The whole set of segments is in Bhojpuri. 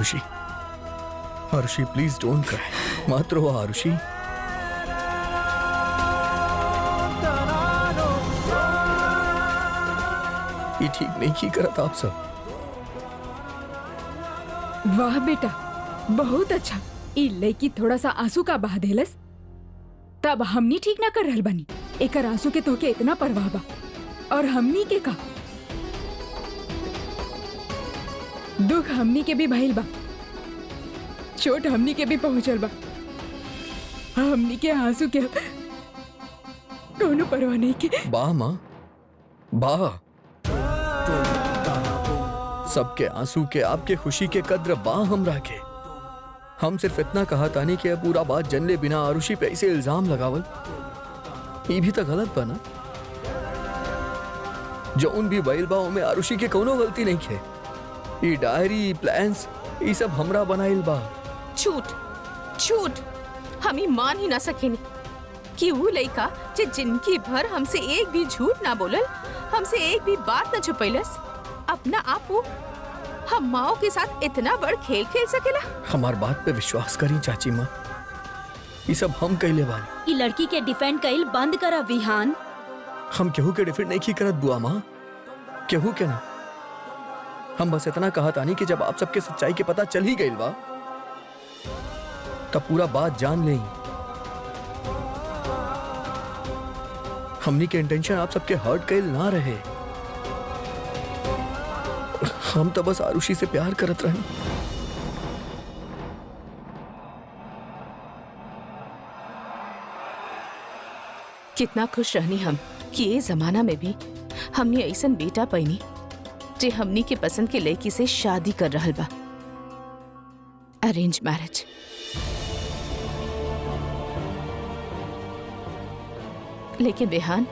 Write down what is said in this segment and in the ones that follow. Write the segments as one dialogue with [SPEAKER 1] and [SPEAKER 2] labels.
[SPEAKER 1] Arushi, Arushi please don't cry, मत रो आरुषि। ये ठीक नहीं की करत आप सब।
[SPEAKER 2] वाह बेटा, बहुत अच्छा। ई लड़की थोड़ा सा आंसू का बहा देलस, तब हमनी ठीक ना कर रहल बानी। एकर आंसू के तोके इतना परवाह बा, और हमनी के का दुख हमनी के भी भइल बा, चोट हमनी के भी पहुंचल बा। हमनी के आंसू के कोनो परवाह नहीं के।
[SPEAKER 1] वाह माँ, वाह। सबके आंसू के, आपके खुशी के कद्र बा हमरा के। हम सिर्फ इतना कहा तानी कि अब पूरा बात जनले बिना आरुषि पे ऐसे इल्जाम लगावल, ये भी तो गलत बा ना। जो उन भी बैल बाओं में आरुषि के कोनो गलती नहीं है। ये डायरी, प्लान्स, ये सब हमरा बनाइल बा।
[SPEAKER 3] झूठ, झूठ। हम ही मान ही ना सकेनी कि वो लड़का जे जिंदगी भर हमसे एक भी झूठ ना बोलल, हमसे एक भी बात ना छुपैलस, अपना आपू हम माओ के साथ इतना बड़ खेल खेल सकेला।
[SPEAKER 1] हमार बात पे विश्वास करी चाची माँ, ये सब हम कहले बानी।
[SPEAKER 4] ई लड़की के डिफेंड कइल बंद करा विहान।
[SPEAKER 1] हम केहू के डिफेंड नहीं की करत बुआ माँ, केहू के ना। हम बस इतना कहा तानी कि जब आप सबके सच्चाई के पता चल ही गई बा, तब पूरा बात जान लें। हमनी के इंटेंशन आप सबके हर्ट कइल ना रहे। हम तो बस आरुषि से प्यार करत रहे।
[SPEAKER 3] कितना खुश रहनी हम कि ये जमाना में भी हमने ऐसन बेटा पैनी जे हमनी के पसंद के लड़की से शादी कर रहल बा। Arrange marriage. लेकिन बेहान,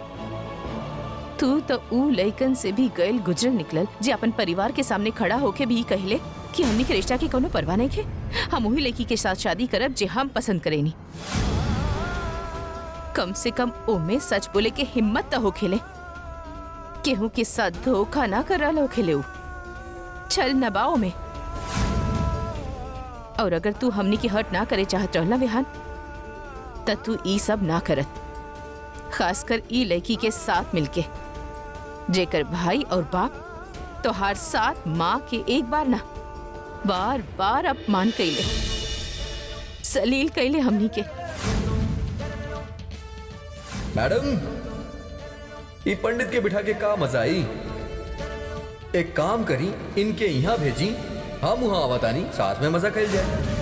[SPEAKER 3] तू तो ऊ लड़कन से भी गैल गुजर निकलल जे अपन परिवार के सामने खड़ा होके भी कहले कि हमनी के रिश्ता की कोनो परवाह नहीं है। हम वही लड़की के साथ शादी करब जे हम पसंद करेनी। कम से कम ओमे सच बोले के हिम्मत तो हो खेले, केहू के साथ धोखा ना कर रहा हो खेले। चल नबाओ में। और अगर तू हमनी की हर्ट ना करे चाहत रहला विहान, त तू ई सब ना करत, खासकर ई लड़की के साथ मिलके जेकर भाई और बाप तो हर साथ माँ के एक बार ना बार बार अपमान कैले, सलील कैले हमनी के।
[SPEAKER 1] मैडम, ये पंडित के बिठा के का मजा आई। एक काम करी, इनके यहाँ भेजी, हम वहां आवतानी, साथ में मजा कर जाए।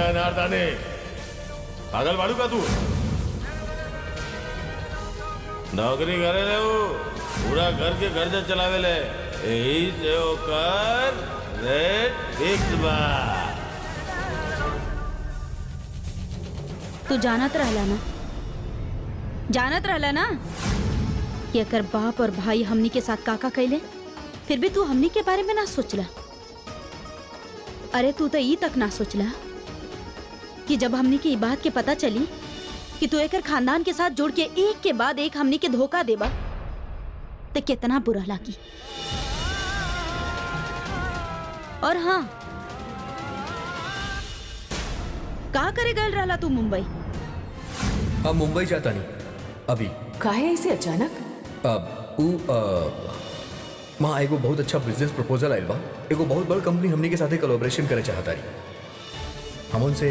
[SPEAKER 5] अनारदाने, पागल बाड़ू का तू? नौकरी करे ले वो, पूरा घर के खर्चा चलावे ले, यही से होकर रेट फिक्स बा।
[SPEAKER 4] तू जानत रहला ना, जानत रहला ना कि अगर बाप और भाई हमनी के साथ काका कैले, फिर भी तू हमनी के बारे में ना सोचला। अरे तू तो ई तक ना सोचला कि जब हमनी की बात के पता चली कि तू एकर खानदान के साथ जोड़ के एक के बाद एक हमनी के धोखा देबा, तो कितना बुरा लागी। और हाँ, का करे गल रहला तू मुंबई?
[SPEAKER 1] हम मुंबई जाता नहीं अभी।
[SPEAKER 3] काहे ऐसे अचानक?
[SPEAKER 1] माँ एगो बहुत अच्छा बिजनेस प्रपोजल आयल बा। एगो बहुत बड़ कंपनी हमनी के साथे कोलैबोरेशन करे चाहता रही। हम उनसे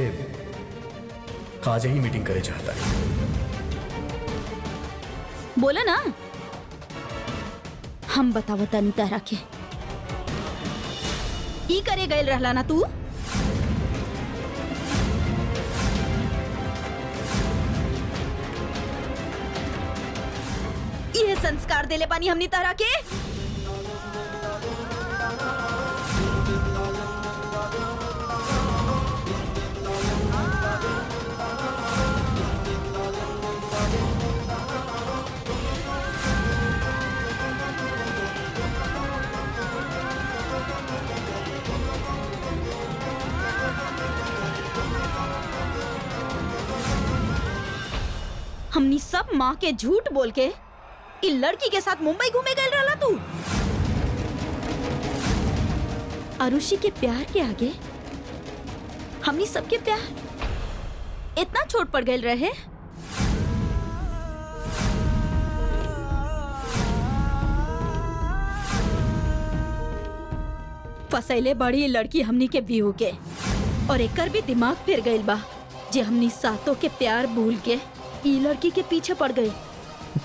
[SPEAKER 1] आज ही मीटिंग करे चाहता रही।
[SPEAKER 4] बोला ना, हम बतावता नहीं तारा के ई करे गए रहला ना तू। ये संस्कार देले पानी हमनी तारा के। हमनी सब माँ के झूठ बोल के इ लड़की के साथ मुंबई घूमे गए रहला तू। आरुषि के प्यार के आगे हमनी सबके प्यार इतना छोट पड़ गए रहे। फसैले बड़ी लड़की हमनी के व्यू के और एकर भी दिमाग फिर गइल बा जे हमनी सातों के प्यार भूल के ई लड़की के पीछे पड़ गए।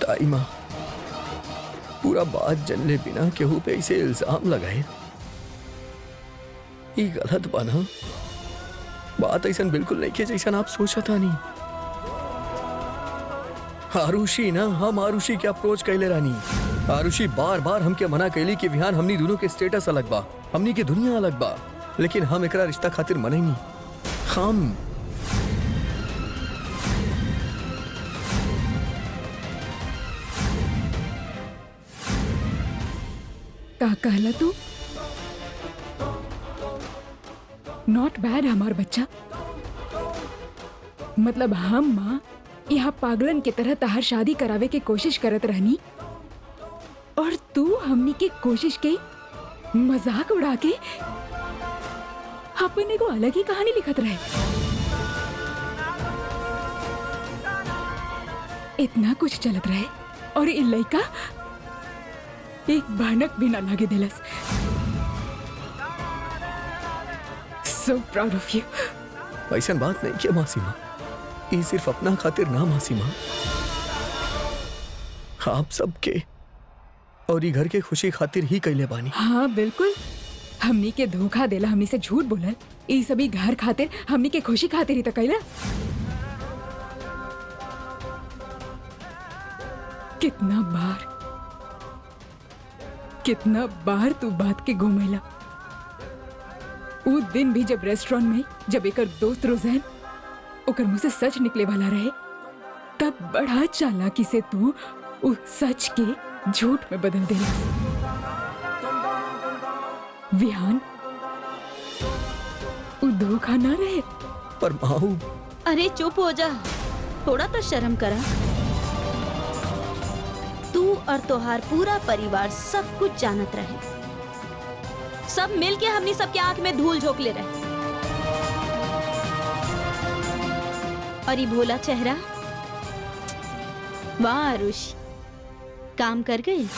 [SPEAKER 1] ताई माँ, पूरा बात जनले बिना केहू पे इसे इल्जाम लगाए, ये गलत बना। बात ऐसा बिल्कुल नहीं के जैसा आप सोचा था नहीं। आरुषि ना, हम आरुषि के अप्रोच कैले रानी। आरुषि बार बार हमके मना कैली कि विहान हमनी दोनों के स्टेटस अलग बा, हमनी के दुनिया अलग बा, लेकिन हम एकरा रिश्ता खातिर मने नहीं। हम
[SPEAKER 2] का कहला तू? नॉट बैड हमार बच्चा। मतलब हम माँ यहाँ पागलन की तरह तहार शादी करावे के कोशिश करत रहनी और तू हमनी के कोशिश के मजाक उड़ा के अपने को अलग ही कहानी लिखत रहे। इतना कुछ चलत रहे और इ लइका एक भनक भी ना लागे दिलस। So proud of you.
[SPEAKER 1] ऐसा बात नहीं किया मासी माँ, ये सिर्फ अपना खातिर ना मासी माँ, आप सबके और ये घर के खुशी खातिर ही कैले बानी।
[SPEAKER 2] हाँ बिल्कुल, हमनी के धोखा देला, हमनी से झूठ बोलल, ये सभी घर खातिर, हमनी के खुशी खातिर ही तो कैला। कितना बार तू बात के घूमेला। वो दिन भी जब रेस्टोरेंट में जब एकर दोस्त रोज़ैन ओकर मुंह से सच निकले वाला रहे, तब बड़ा चालाकी से तू उस सच के झूठ में बदल देला। विहान, वो धोखा ना रहे।
[SPEAKER 1] पर माऊ,
[SPEAKER 4] अरे चुप हो जा, थोड़ा तो शर्म करा। तू और तोहार पूरा परिवार सब कुछ जानत रहे, सब मिलके हमनी सबके आंख में धूल झोंक ले रहे। और ये भोला चेहरा, वाह आरुषि, काम कर गई।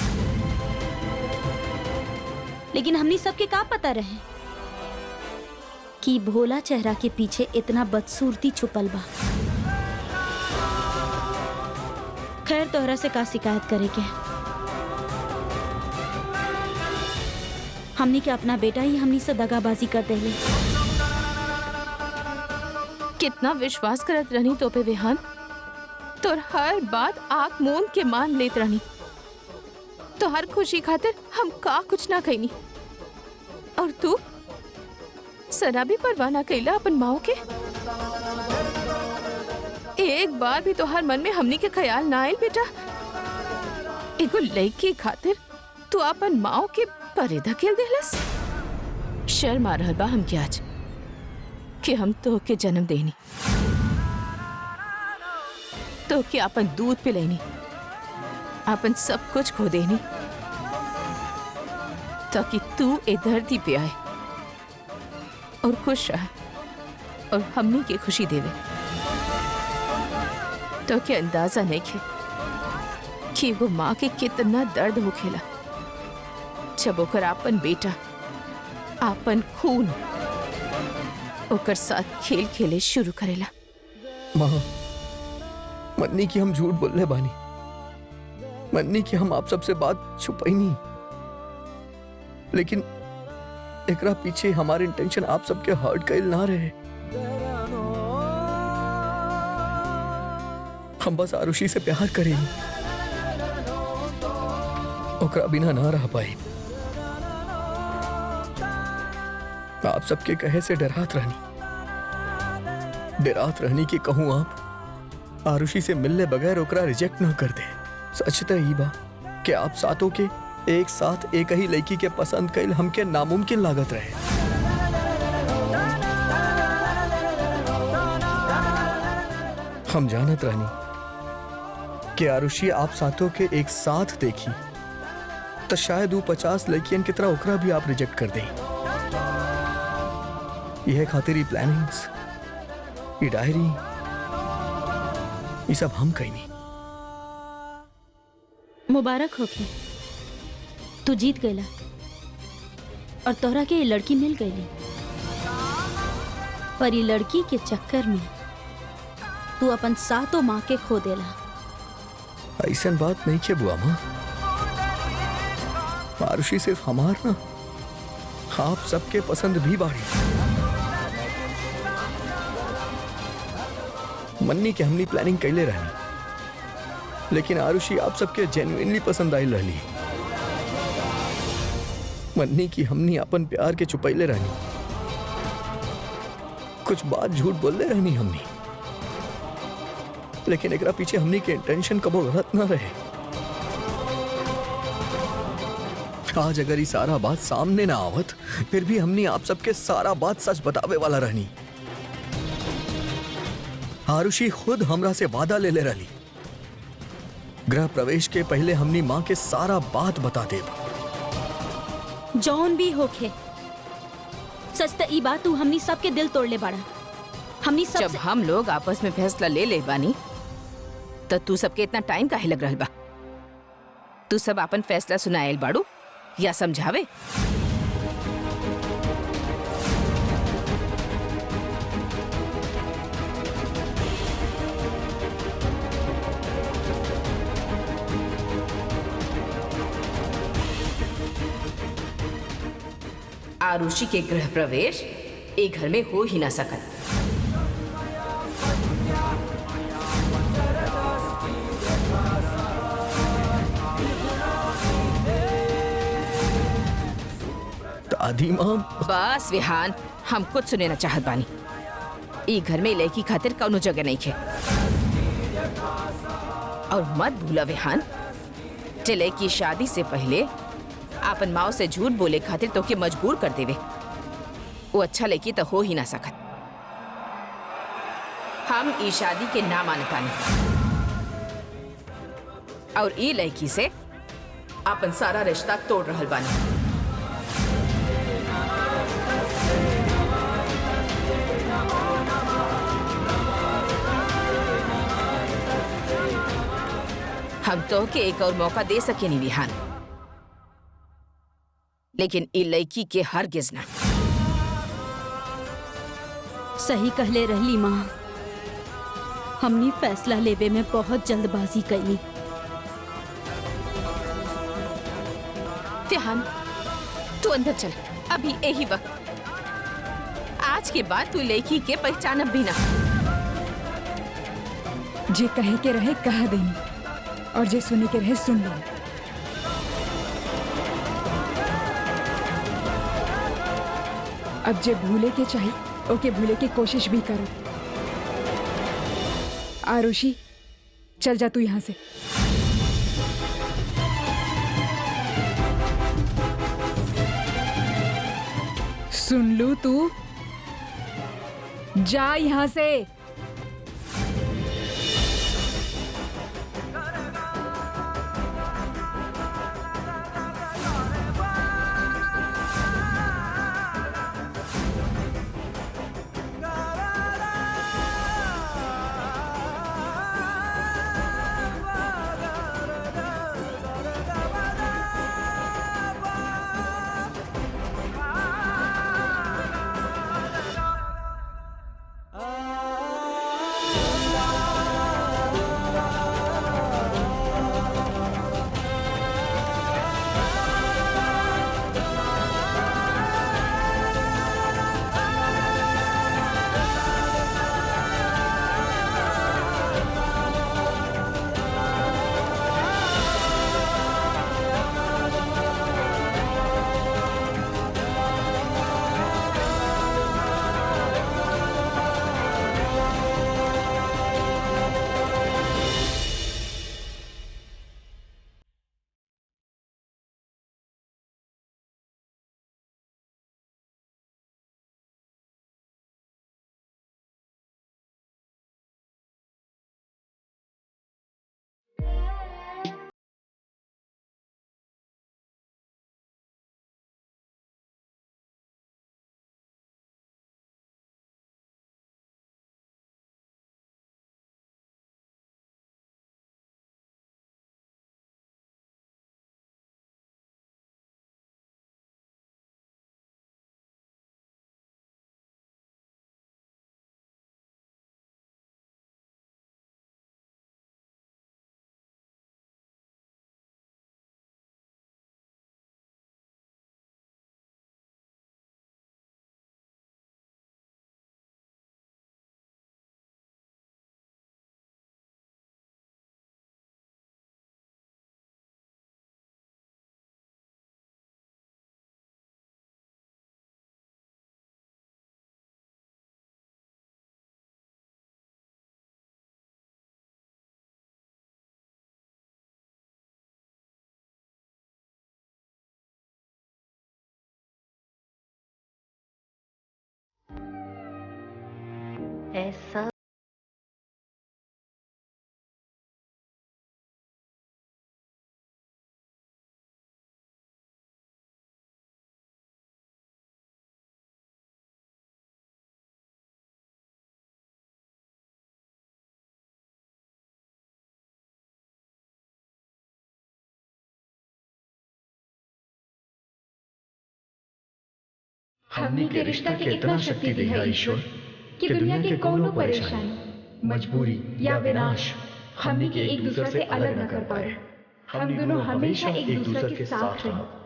[SPEAKER 4] लेकिन हमनी सबके का पता रहे कि भोला चेहरा के पीछे इतना बदसूरती छुपल बा। खैर, तोहरा से का शिकायत करे के, हमनी के अपना बेटा ही हमनी से दगाबाजी कर देले।
[SPEAKER 3] कितना विश्वास करत रहनी तो पे विहान, तोर हर बात आंख मूंद के मान लेत रहनी। तो हर खुशी खातिर हम का कुछ ना कहनी, और तू सरा भी परवाह ना कैला अपन माओ के। एक बार भी तो हर मन में हमनी के ख्याल ना आयल बेटा। एगो लड़की खातिर तू अपन माओ के परे धकेल देलस। शर्म आ रहल बा हमके आज कि हम तो के जन्म देनी, तो के अपन दूध पिलेनी, अपन सब कुछ खो देनी, ताकि तू ए धरती पे आए और खुश रहे और हमनी के खुशी देवे। तो के अंदाजा नहीं खे कि वो माँ के कितना दर्द होखेला जब ओकर आपन बेटा, आपन खून ओकर साथ खेल खेले शुरू करेला।
[SPEAKER 1] माँ, मन्नी की हम झूठ बोलने बानी, मन्नी की हम आप सबसे बात छुपाई नहीं, लेकिन एकरा पीछे हमारे इंटेंशन आप सबके हर्ट कैल ना रहे। हम बस आरुषि से प्यार करें, ओकरा बिना ना रह पाए। आप सबके कहे से डरात रहनी कि कहूं आप आरुषि से मिलने बगैर ओकरा रिजेक्ट ना कर दे। सच तो ई बा कि आप सातों के एक साथ एक ही लड़की के पसंद कैल हमके नामुमकिन लागत रहे। हम जानत रहनी कि आरुषि आप साथों के एक साथ देखी तो शायद वो 50 लड़कियन की तरह ओकरा भी आप रिजेक्ट कर दें। यह खातिर ही प्लानिंग्स, ये डायरी, ये सब हम कहीं नहीं।
[SPEAKER 4] मुबारक होके तू जीत गईला और तोहरा के ये लड़की मिल गईली, पर ये लड़की के चक्कर में तू अपन सातों माँ के खो देला।
[SPEAKER 1] ऐसा बात नहीं के बुआ माँ, आरुषि सिर्फ हमार ना, आप सबके पसंद भी बाड़ी। मन्नी के हमनी प्लानिंग कैले रहनी, लेकिन आरुषि आप सबके जेन्युइनली पसंद आई रहली। मन्नी की हमनी अपन प्यार के छुपैले रहनी, कुछ बात झूठ बोलले रहनी हमनी, लेकिन एकरा पीछे हमनी के इंटेंशन कबो गलत ना रहे। आज अगर ये सारा बात सामने ना आवत, फिर भी हमनी आप सबके सारा बात सच बतावे वाला रहनी। आरुषि खुद हमरा से वादा ले ले रही, गृह प्रवेश के पहले हमनी माँ के सारा बात बता दे।
[SPEAKER 4] जौन भी होखे, सच त ई बात तू हमनी सबके दिल तोड़ ले बाड़ा। हमनी सब
[SPEAKER 3] जब हम लोग आपस में फैसला ले ले बानी तो तू सबके इतना टाइम काहे लग रहल बा? तू सब अपन फैसला सुनाएल बाड़ू या समझावे? आरुषि के गृह प्रवेश एक घर में हो ही ना सकत।
[SPEAKER 1] दादी माँ,
[SPEAKER 3] बस विहान, हम कुछ सुने ना चाहत बानी। ई घर में लड़की खातिर कौनो जगह नहीं है। और मत भूला विहान, जे लड़की शादी से पहले आपन माँ से झूठ बोले खातिर तो के मजबूर कर देवे, वो अच्छा लड़की तो हो ही ना सकत। हम ई शादी के ना मानता नहीं और ई लड़की से आपन सारा रिश्ता तोड़ रहल बानी। हम तो के एक और मौका दे सके नहीं विहान, लेकिन ई लड़की के हरगिज ना।
[SPEAKER 4] सही कहले रहली माँ, हमनी फैसला लेवे में बहुत जल्दबाजी कई।
[SPEAKER 3] तिहान, तू अंदर चल अभी यही वक्त। आज के बाद तू लड़की के पहचानब भी ना।
[SPEAKER 2] जे कहे के रहे कहा देनी और जे सुने के रहे सुन लो। अब जे भूले के चाहिए ओके भूले की कोशिश भी करो। आरुषि, चल जा तू यहाँ से। सुन लू, तू जा यहाँ से।
[SPEAKER 6] ऐसा
[SPEAKER 7] हमनी के रिश्ता के इतना शक्ति दी है ईश्वर कि दुनिया के कोनो परेशानी, मजबूरी या विनाश हमनी के एक दूसरे से अलग न कर पाए। हम दोनों हमेशा एक दूसरे के साथ रहे।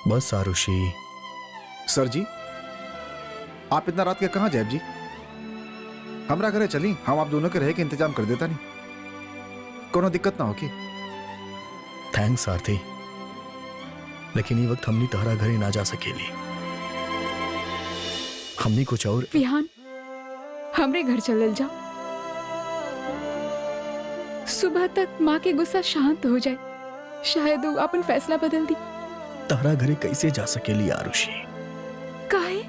[SPEAKER 1] बस आरुषि।
[SPEAKER 8] सर जी, आप इतना रात के कहाँ जाए जी? हमरा घरे चली, हम आप दोनों के रहे के इंतजाम कर देता नहीं, कोनो दिक्कत ना हो की।
[SPEAKER 1] थैंक्स आरती, लेकिन ये वक्त हमनी तहरा घरे ना जा सकेली। हमनी कुछ और।
[SPEAKER 2] विहान, हमरे घर चलल जाओ। सुबह तक माँ के गुस्सा शांत हो जाए, शायद वो अपन फैसला बदल दी।
[SPEAKER 1] तहरा घरे कैसे जा सकेली आरुषि?
[SPEAKER 2] काहे?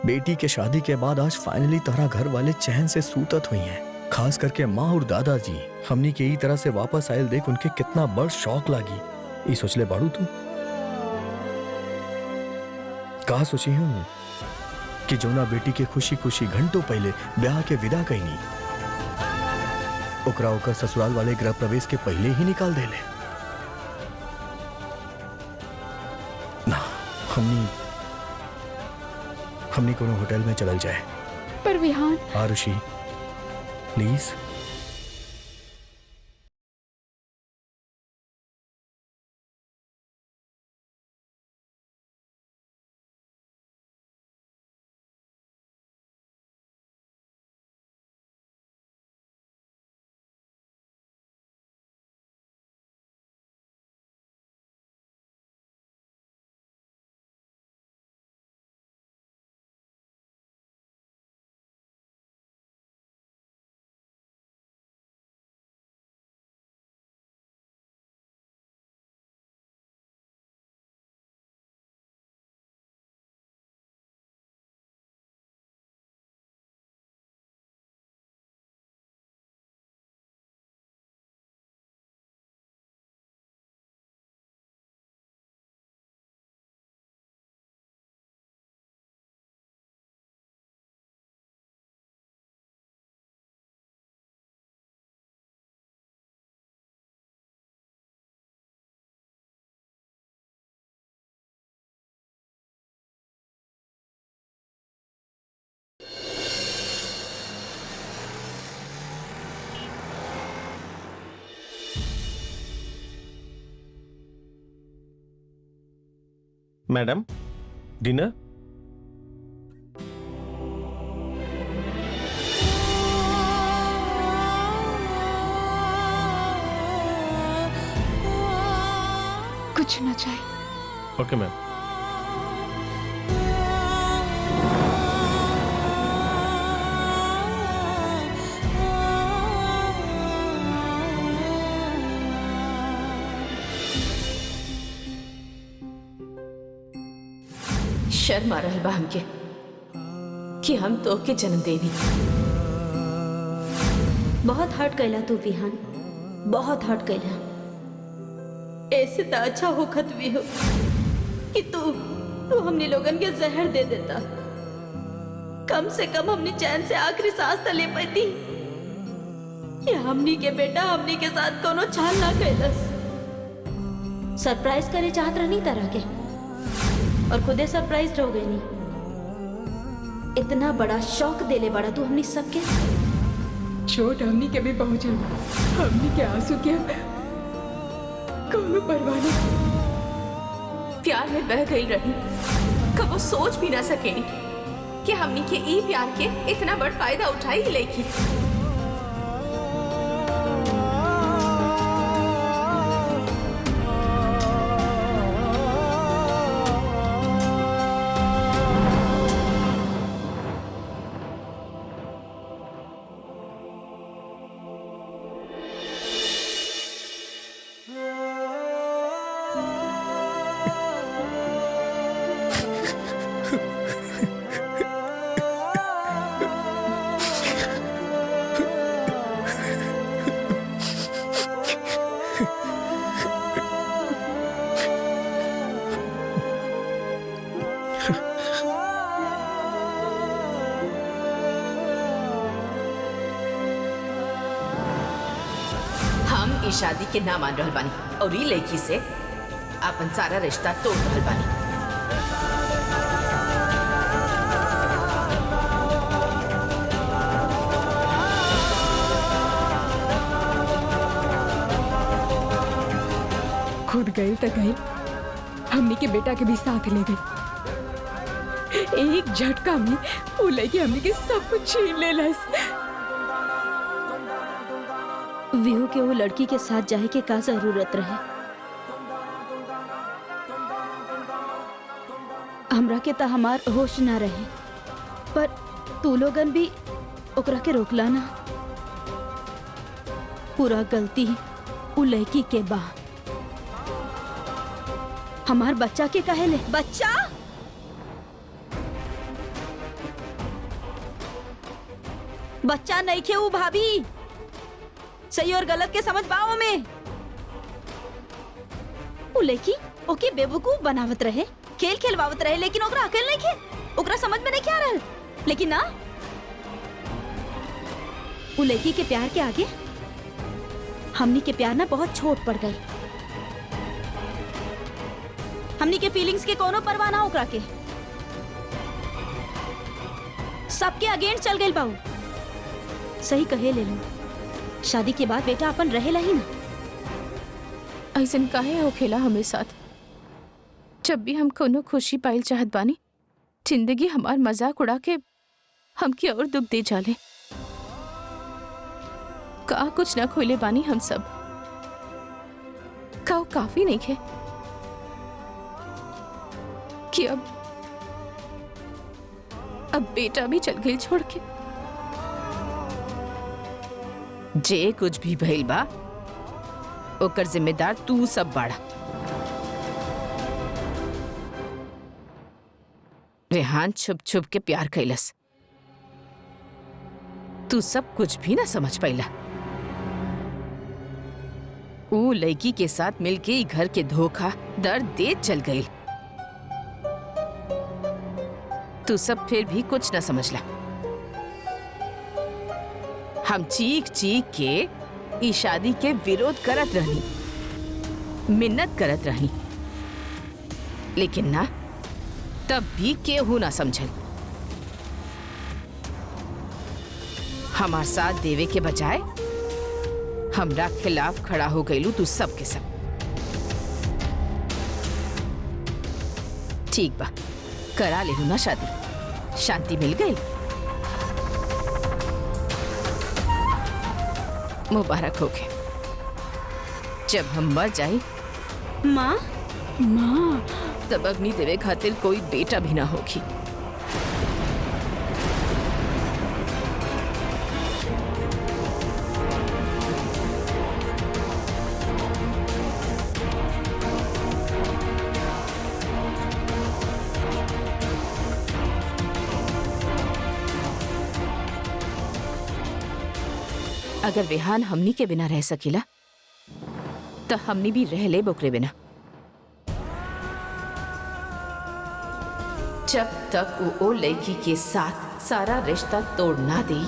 [SPEAKER 1] बेटी के शादी के बाद आज फाइनली तहरा घर वाले चैन से सूतत हुई हैं। खास करके माँ और दादाजी हमनी के ई तरह से वापस आयल देख उनके कितना बड़ शौक लागी। ई सोचले बाड़ू तू? कहा सोची हूँ कि जोना बेटी के खुशी खुशी घंटों पहले ब्याह के विदा कहनी, ओकरा ओकर ससुराल वाले गृह प्रवेश के पहले ही निकाल देले। ना, हमनी कोनो होटल में चलल जाए।
[SPEAKER 2] पर Vihaan.
[SPEAKER 1] Arushi please.
[SPEAKER 5] Madam, dinner?
[SPEAKER 2] कुछ ना चाहिए।
[SPEAKER 5] Okay ma'am.
[SPEAKER 3] शर्म आ रहल बा हमके कि हम तो के जन्म देवी।
[SPEAKER 4] बहुत हर्ट कैला तू विहान, बहुत हर्ट कैला। ऐसे तो अच्छा होखत भी हो कि तू हमने लोगन के जहर दे देता। कम से कम हमने चैन से आखिरी सांस त ले पाती। ये हमनी के बेटा हमनी के साथ कोनो छाल ना कैलस। सरप्राइज करे चाहत रहनी तरह के और खुदे सरप्राइज हो गई नहीं। इतना बड़ा शौक देले बड़ा तू हमनी सबके।
[SPEAKER 2] चोट हमनी के भी पहुंचल, हमनी के आंसू के कोनो परवाह नहीं।
[SPEAKER 3] प्यार में बह गई रही, कब वो सोच भी ना सकेनी कि हमनी के ई प्यार के इतना बड़ फायदा उठाई लेकी। हम इस शादी के ना मान रहल बानी और ई लड़की से अपन सारा रिश्ता तोड़ रहल बानी।
[SPEAKER 2] खुद गई तो गई, हमनी के बेटा के भी साथ ले गई। एक झटका में वो लड़की हमनी के सब कुछ छीन लेलस।
[SPEAKER 4] विहू के वो लड़की के साथ जाए के का जरूरत रहे। हमरा के त हमार होश ना रहे, पर तू लोगन भी ओकरा के रोकला ना। पूरा गलती उ लड़की के बा। हमार बच्चा के कहे ले बच्चा बच्चा नहीं खे उ भाभी। सही और गलत के समझ पाओ में। उ लड़की ओके बेवकूफ बनावत रहे, खेल खेलवावत रहे, लेकिन ओकरा अकल नहीं खे, ओकरा समझ में नहीं क्या रहल। लेकिन ना उ लड़की के प्यार के आगे हमनी के प्यार ना बहुत छोट पड़ गई। हमनी के फीलिंग्स के कोनो परवाह ना ओकरा के। सबके अगेंस्ट चल गई बाऊ। सही कहे ले लो, शादी के बाद बेटा अपन रहेला ही ना।
[SPEAKER 3] ऐसन काहे होखेला हमें साथ? जब भी हम कोनो खुशी पाइल चाहत बानी, जिंदगी हमार मजाक उड़ा के हमके और दुख दे जाले। का कुछ ना खोले बानी हम सब, का काफी नहीं है कि अब बेटा भी चल गई छोड़ के। जे कुछ भी भइल बा ओकर जिम्मेदार तू सब बाड़ा। रेहान छुप छुप के प्यार कैलस, तू सब कुछ भी ना समझ पाइला। ऊ लड़की के साथ मिलके घर के धोखा दर्द दे चल गई। तू सब फिर भी कुछ ना समझला। हम चीख चीख के इस शादी के विरोध करत रही, मिन्नत करत रही, लेकिन ना तब भी केहू ना समझल। हमार साथ देवे के बजाय हमरा खिलाफ खड़ा हो गईलू तू सब के सब। ठीक बा, करा लेलू ना शादी, शांति मिल गई। मुबारक हो गए। जब हम मर जाए
[SPEAKER 4] माँ
[SPEAKER 2] माँ,
[SPEAKER 3] तब अग्नि देवे खातिर कोई बेटा भी ना होगी। अगर रेहान हमनी के बिना रह सकीला तो हमनी भी रह ले बोकरे बिना। जब तक वो लड़की के साथ सारा रिश्ता तोड़ ना दी,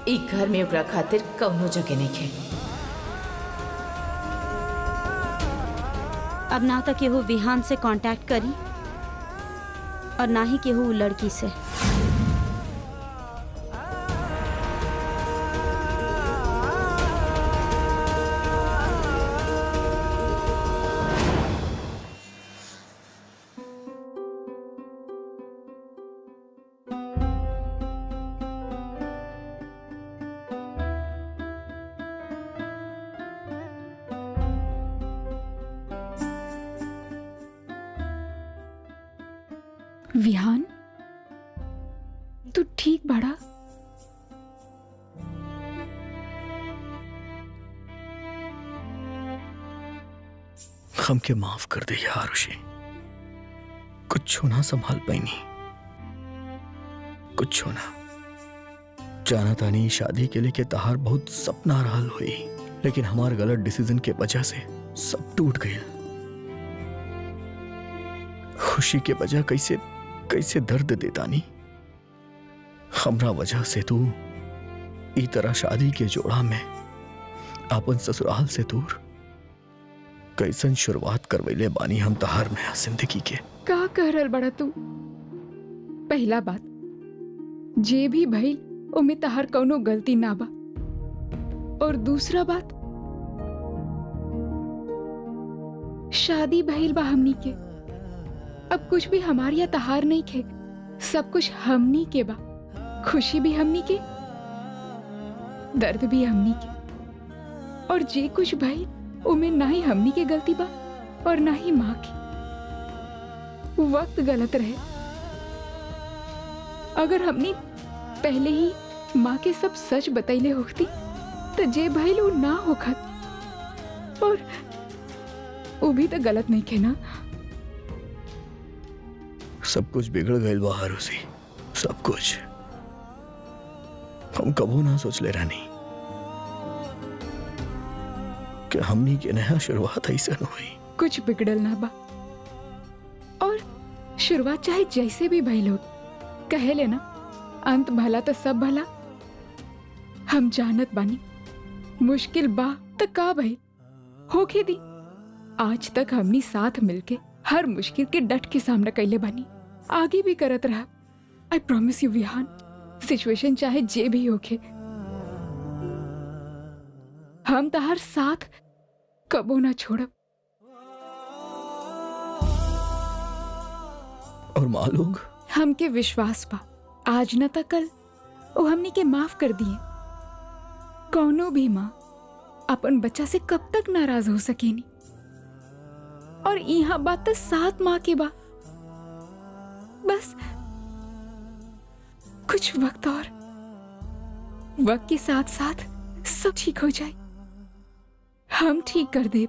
[SPEAKER 3] ई घर में ओकरा खातिर कौनो जगह नहीं खे।
[SPEAKER 4] अब ना तो केहू विहान से कांटेक्ट करी और ना ही केहू उ लड़की से।
[SPEAKER 2] विहान, तू ठीक बाड़ा?
[SPEAKER 1] हमके माफ कर दे यार आरुषि, कुछ ना संभाल पाईनी, कुछ ना। जाना तानी शादी के लिए के तहार बहुत सपना रहल हुई, लेकिन हमार गलत डिसीजन के वजह से सब टूट गई। खुशी के वजह कैसे कैसे दर्द देता नहीं। हमरा वजह से तू ई तरह शादी के जोड़ा में अपन ससुराल से दूर कैसन शुरुआत करवैले बानी हम तहार नया जिंदगी के।
[SPEAKER 2] का कह रहल बड़ा तू? पहला बात, जे भी भइल ओमे तहार कौनो गलती ना बा, और दूसरा बात, शादी भइल बा हमनी के, अब कुछ भी हमार या तहार नहीं खे, सब कुछ हमनी के बा। खुशी भी हमनी के, दर्द भी हमनी के, और जे कुछ भइल उमे ना ही हमनी के गलती बा और ना ही माँ की। वक्त गलत रहे। अगर हमनी पहले ही माँ के सब सच बतैले होती तो जे भइल वो ना होखत, और वो भी तो गलत नहीं खे ना।
[SPEAKER 1] सब कुछ बिगड़ गए बा आरुषि, सब कुछ। हम कबो ना सोच ले रहनी कि हमनी के नया शुरुआत ऐसा न हुई।
[SPEAKER 2] कुछ बिगड़ल ना बा, और शुरुआत चाहे जैसे भी भइल हो, कहे लेना अंत भला तो सब भला। हम जानत बानी मुश्किल बा तो का भइल होके दी। आज तक हमनी साथ मिलके हर मुश्किल के डट के सामना कैले बानी, आगे भी करत रहा। I promise you Vihaan, situation चाहे जे भी होके, हम तहार साथ कबो ना छोड़ब।
[SPEAKER 1] और माँ लोग?
[SPEAKER 2] हमके विश्वास बा आज न त कल वो हमनी के माफ कर दिए। कौनो भी माँ अपन बच्चा से कब तक नाराज हो सकेनी, और यहाँ बात तो सात माँ के बा। बस कुछ वक्त और, वक्त के साथ साथ सब ठीक हो जाए। हम ठीक कर देब,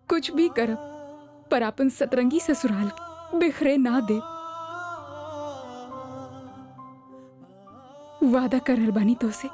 [SPEAKER 2] कुछ भी करब, पर अपन सतरंगी ससुराल बिखरे ना दे। वादा करल बानी तो से।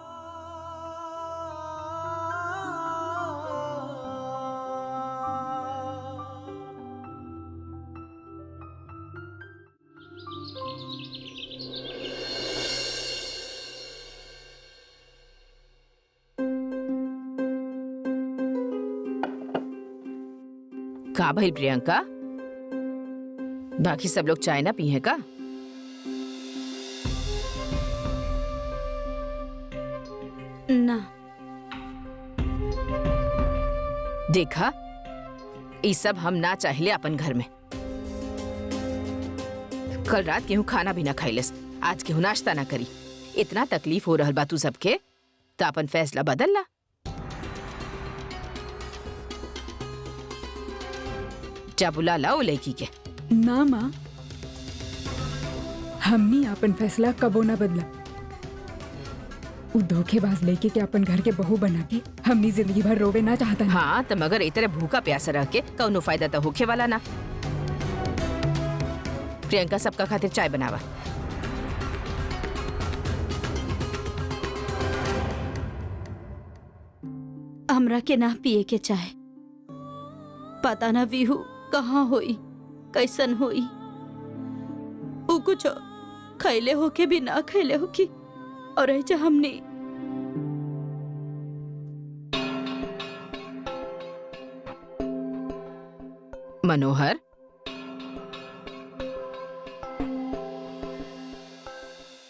[SPEAKER 3] का भाई प्रियंका, बाकी सब लोग चाय ना पी है का?
[SPEAKER 4] ना।
[SPEAKER 3] देखा, ये सब हम ना चाहिए अपन घर में। कल रात केहू खाना भी ना खाइलस, आज केहू नाश्ता ना करी। इतना तकलीफ हो रहल बा तू सबके, तो अपन फैसला बदल ला। जा बुला लाओ लड़की के।
[SPEAKER 2] ना माँ, हमनी अपन फैसला कबो ना बदला। उ धोखेबाज लेके के अपन घर के बहू बना के हमनी जिंदगी भर रोवे ना चाहता।
[SPEAKER 3] हाँ, तो मगर इतने भूखा प्यासा रह के कौनो फायदा तो होखे वाला ना। प्रियंका सबका खातिर चाय बनावा।
[SPEAKER 4] हमरा के ना पिए के चाहे, पता ना विहू कहाँ होई, कैसन होई। उ कुछ खैले होके भी ना खैले होके और ऐसा हमने
[SPEAKER 3] मनोहर,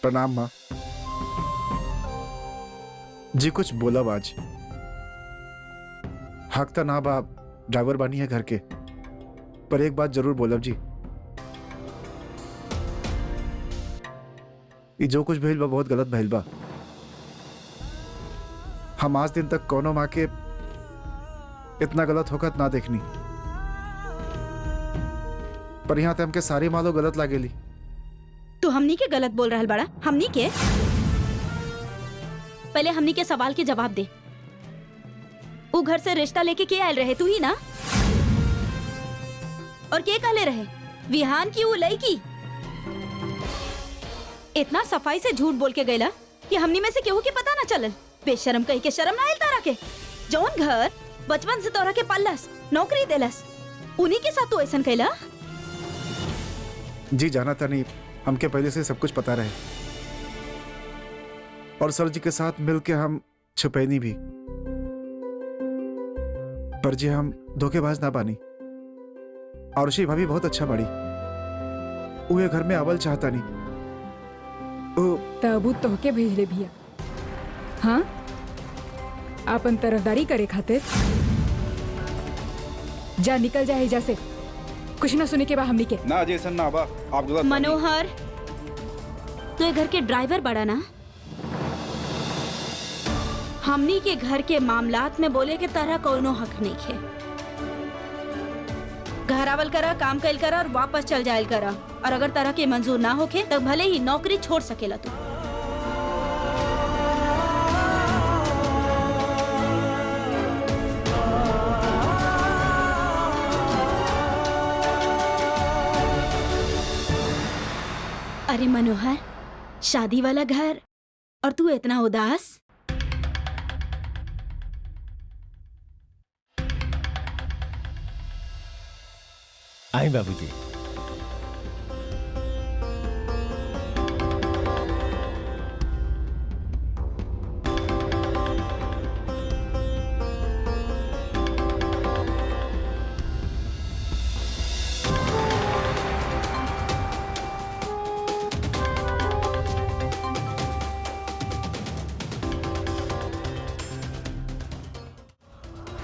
[SPEAKER 8] प्रणाम माँ जी। कुछ बोला आज हक तो ना बाप ड्राइवर बानी है घर के, पर एक बात जरूर बोलब जी, ये जो कुछ भइल बा बहुत गलत भइल बा। हम आज दिन तक कोनो माँ के इतना गलत होकर ना देखनी, पर यहाँ ते हमके सारी माँ लोग गलत लागेली।
[SPEAKER 4] तू हमनी के गलत बोल रहा बड़ा? हमनी के पहले हमनी के सवाल के जवाब दे। वो घर से रिश्ता लेके के आयल रहे? तू ही ना? और के काले रहे? विहान की वो लड़की? इतना सफाई से झूठ बोल के गईला कि हमनी में से केहू के पता ना चलल। बेशरम कही के शर्म ना आयल तारा के? जौन घर बचपन से तोरा के पालस, नौकरी देलस, उन्हीं के साथ तू ऐसा कैला?
[SPEAKER 8] जी जाना था नहीं, हमके पहले से सब कुछ पता रहे, और सर जी के साथ मिलके हम छुपैनी भी, पर जी हम धोखेबाज ना बानी। और उसी भाभी बहुत अच्छा बड़ी, वो घर में आवल चाहता नहीं।
[SPEAKER 2] तबू तोहके भेजले भैया, हाँ, आपन तरफदारी करे खातिर। जा निकल जा एजा से, कुछ ना सुने के बा हमनी के।
[SPEAKER 6] ना जैसन ना बा, आप गलत बानी।
[SPEAKER 4] मनोहर, तू ये घर के ड्राइवर बड़ा ना? हमनी के घर के मामलात में बोले के तरह कोनो हक नहीं है। घर आवल करा, काम कैल करा और वापस चल जायल करा। और अगर तरह के मंजूर ना होके तो भले ही नौकरी छोड़ सकेला तू। अरे मनोहर, शादी वाला घर और तू इतना उदास?
[SPEAKER 9] आई बाबूजी।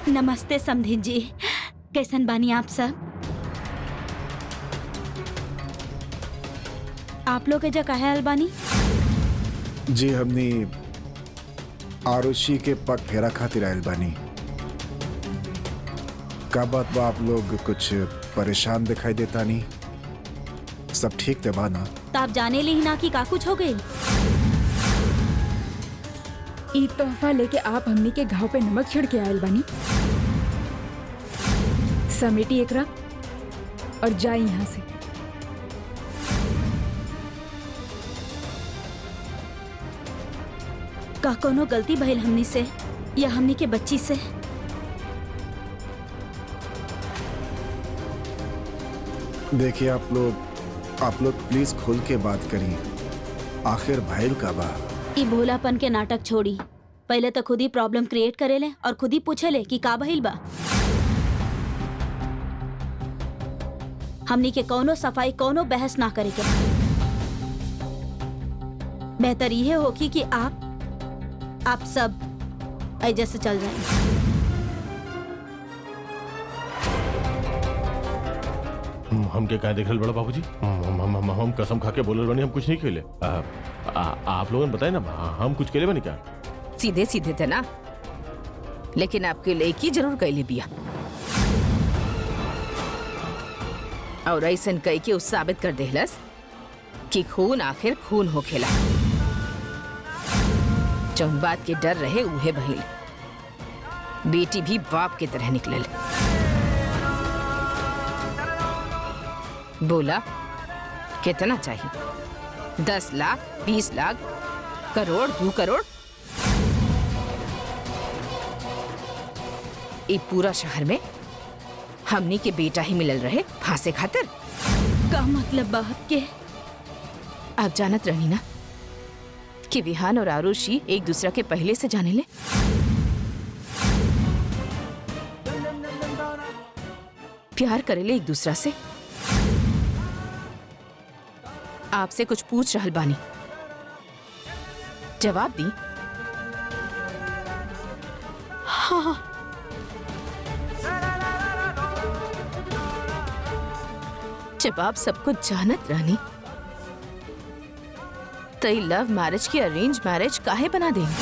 [SPEAKER 4] नमस्ते समधिन जी, कैसन बानी आप सब? आप लोग एजा काहे आयल बानी?
[SPEAKER 8] जी हमने आरुषि के पग फेरा खातिर आयल बानी। का बात बा, आप लोग कुछ परेशान दिखाई देता नहीं? सब ठीक ते बा ना?
[SPEAKER 4] तो आप जाने ली ना कि का कुछ हो गई?
[SPEAKER 2] ई तोहफा लेके आप हमनी के घाव पे नमक छिड़ के आयल बानी। समेटी एकरा और जाई यहाँ से।
[SPEAKER 4] का कोनो गलती भइल हमनी से या हमनी के बच्ची से?
[SPEAKER 8] देखिए आप लोग प्लीज खुल के बात करिए, आखिर भइल का बा?
[SPEAKER 4] ई भोलापन के नाटक छोड़ी, पहले तो खुद ही प्रॉब्लम क्रिएट करेले और खुद ही पूछेले कि का भइल बा। हमनी के कोनो सफाई, कोनो बहस ना करे के। बेहतर ये होगी कि आप सब ऐसे से चल जाएं।
[SPEAKER 9] हम के कहा देख रहे बड़ा बाबूजी? हम कसम खा के बोले बनी, हम कुछ नहीं खेले। आप लोगों ने बताया ना, हम कुछ खेले बनी क्या?
[SPEAKER 3] सीधे सीधे थे ना, लेकिन आपके लड़की जरूर कैले बिया, और ऐसन कह के उस साबित कर देहलस कि खून आखिर खून हो खेला। जौन बात के डर रहे उहे भइल। बेटी भी बाप की तरह निकलल। बोला कितना चाहिए? 10 लाख, 20 लाख, करोड़, 2 करोड़? ये पूरा शहर में हमनी के बेटा ही मिलल रहे फांसे खातिर।
[SPEAKER 4] का मतलब बाप के?
[SPEAKER 3] आप जानत रही ना कि विहान और आरुषि एक दूसरा के पहले से जाने ले। प्यार करेले एक दूसरा से। आपसे कुछ पूछ रहल बानी, जवाब दी।
[SPEAKER 4] हाँ।
[SPEAKER 3] जब आप सब कुछ जानत रहनी तो ये लव मैरिज की अरेंज मैरिज काहे बना देनी?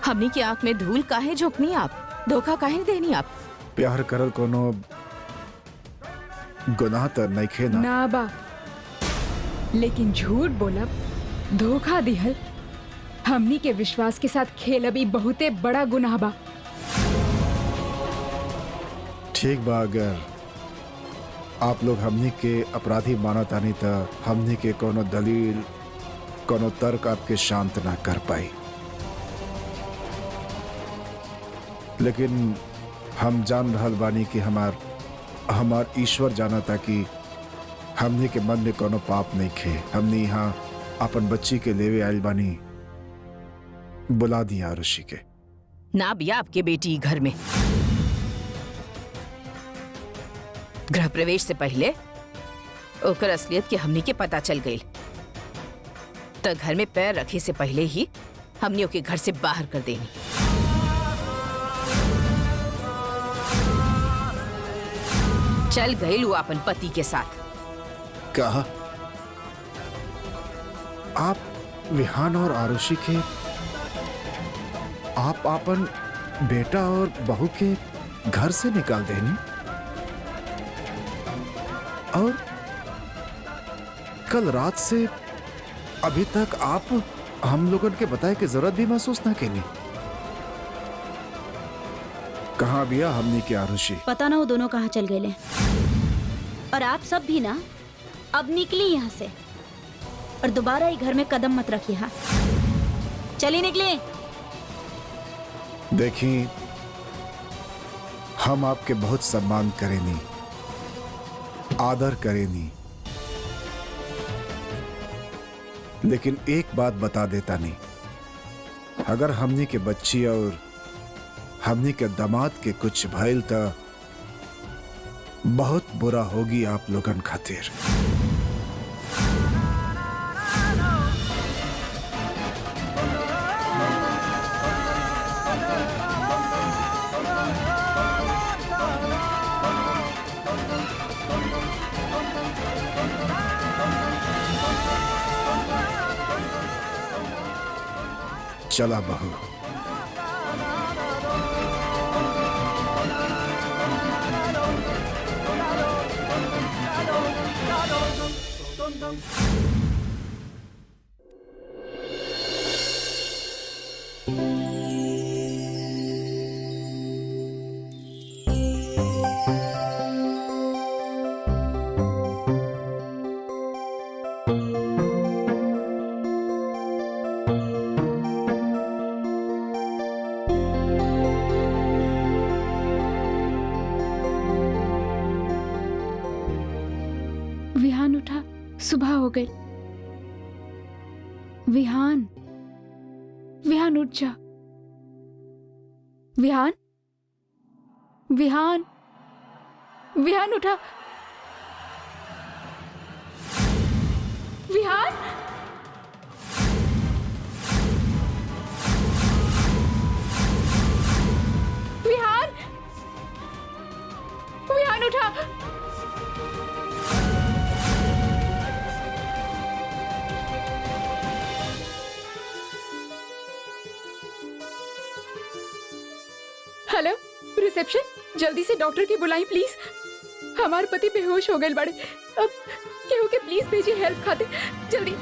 [SPEAKER 3] हमनी की आंख में धूल काहे झोंकनी आप? धोखा काहे देनी आप?
[SPEAKER 8] प्यार करल कोनो गुनाह त नइखे ना।
[SPEAKER 2] ना बा, लेकिन झूठ बोलब, धोखा दिहल, हमनी के विश्वास के साथ खेलब ई बहुते बड़ा गुनाह बा।
[SPEAKER 8] ठीक बा, अगर आप लोग हमनी के अपराधी मानत आनी त हमनी के कोनो दलील, कोनो तर्क आपके शांत ना कर पाई। लेकिन हम जान रहल बानी कि हमार ईश्वर जानता कि हमनी के मन में कोनो पाप नहीं खे। हमनी यहाँ अपन बच्ची के लेवे आयल बानी, बुला दिया ऋषि के।
[SPEAKER 3] ना बिया आपके बेटी घर में। गृह प्रवेश से पहले ओकर असलियत के हमनी के पता चल गई तो घर में पैर रखे से पहले ही हमनी ओके घर से बाहर कर देनी। चल गई वो अपन पति के साथ।
[SPEAKER 8] कहा आप विहान और आरुषि के, आप अपन बेटा और बहू के घर से निकाल देनी, और कल रात से अभी तक आप हम लोगों के बताए की जरूरत भी महसूस ना केनी। कहाँ बिया हमने की आरुषि?
[SPEAKER 4] पता ना वो दोनों कहाँ चल गए। और आप सब भी ना अब निकली यहाँ से और दोबारा ये घर में कदम मत रखिए। हाँ, चलिए निकलिए।
[SPEAKER 8] देखिए, हम आपके बहुत सम्मान करेनी, आदर करेनी, लेकिन एक बात बता देता नहीं, अगर हमनी के बच्ची और हमनी के दामाद के कुछ भइल तो बहुत बुरा होगी आप लोगन खातिर। चला बहू।
[SPEAKER 2] विहान उठा, सुबह हो गई। विहान, विहान उठ जा। विहान, विहान, विहान उठा। विहान, विहान, विहान उठा। हेलो रिसेप्शन, जल्दी से डॉक्टर की बुलाई प्लीज। हमारे पति बेहोश हो गए बड़े। अब केहू के प्लीज भेजिए हेल्प खाते जल्दी।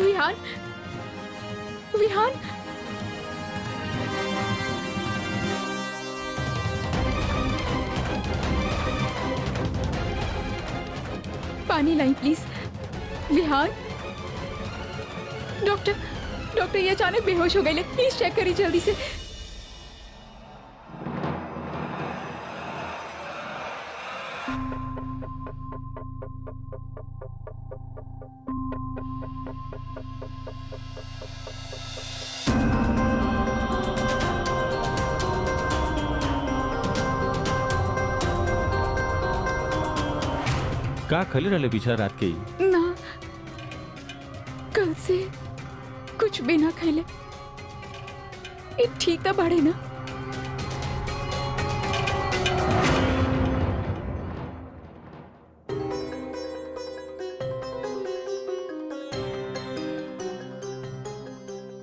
[SPEAKER 2] विहान, विहान, पानी लाई प्लीज। विहान, डॉक्टर, डॉक्टर ये अचानक बेहोश हो गए, प्लीज चेक करिए जल्दी से।
[SPEAKER 9] का खले रहले पीछा रात के ही?
[SPEAKER 2] ना, कल से कुछ भी ना खैले। ये ठीक था बाड़े ना?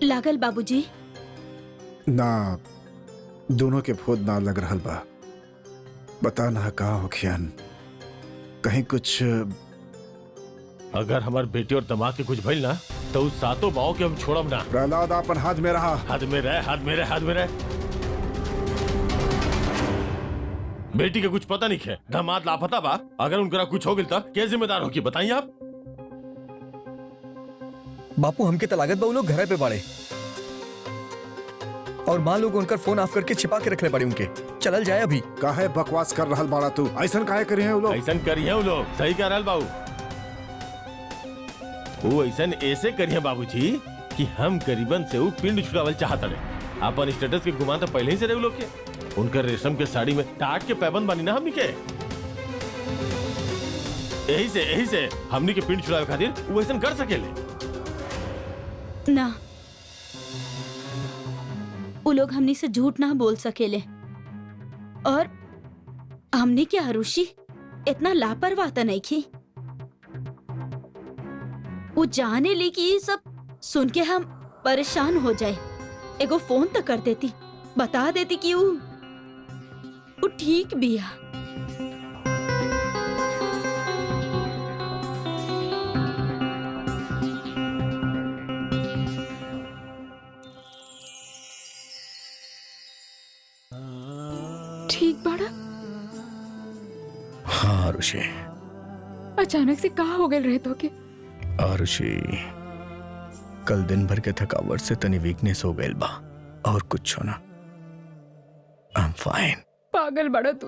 [SPEAKER 4] लागल बाबूजी?
[SPEAKER 8] ना, दोनों के फोन ना लग रहल बा। बता ना का हो खियान, कहीं कुछ।
[SPEAKER 9] अगर हमार बेटी और दिमाग के कुछ भइल ना तो उस सातों बाओं के हम छोड़ब ना।
[SPEAKER 8] प्रहलाद अपन हाथ में रहा।
[SPEAKER 9] हाथ में रहे, हाथ में रहे, हाथ में रहे। बेटी के कुछ पता नहीं है, दामाद लापता बा। अगर उनका कुछ हो गया क्या जिम्मेदार होगी बताइए आप?
[SPEAKER 1] बापू हमके तो लागत बा वो लोग घर पे बाड़े और माँ लोग उनका फोन ऑफ करके छिपा के रखले पड़े उनके। चलल जाए अभी।
[SPEAKER 8] काहे बकवास कर रहल बाड़ा तू? ऐसन काहे करी है वो लोग?
[SPEAKER 9] ऐसन करी है वो लोग, सही कह रहल बाबू। वो ऐसन ऐसे करी है बाबूजी कि हम गरीबन से वो पिंड छुड़ावल चाहत रहे। अपन स्टेटस के गुमान तो पहले ही से रहे लोग के। उनका रेशम के साड़ी में टाट के पैबंद बनी ना हमनी के। यही से हमनी के पिंड छुड़ावे खातिर वो ऐसन कर सकेले
[SPEAKER 4] ना। वो लोग हमनी से झूठ ना बोल सकेले। और हमनी के आरुषि इतना लापरवाह तो नहीं थी। वो जाने ली कि ये सब सुन के हम परेशान हो जाए। एगो फोन तो कर देती, बता देती कि वो ठीक भी है।
[SPEAKER 2] ठीक बाड़ा?
[SPEAKER 1] हाँ आरुषि।
[SPEAKER 2] अचानक से कहा हो गए रहे तो के?
[SPEAKER 1] आरुषि, कल दिन भर के थकावट से तनी वीकनेस हो गई बा और कुछ होना। I am fine.
[SPEAKER 2] पागल बड़ा तू,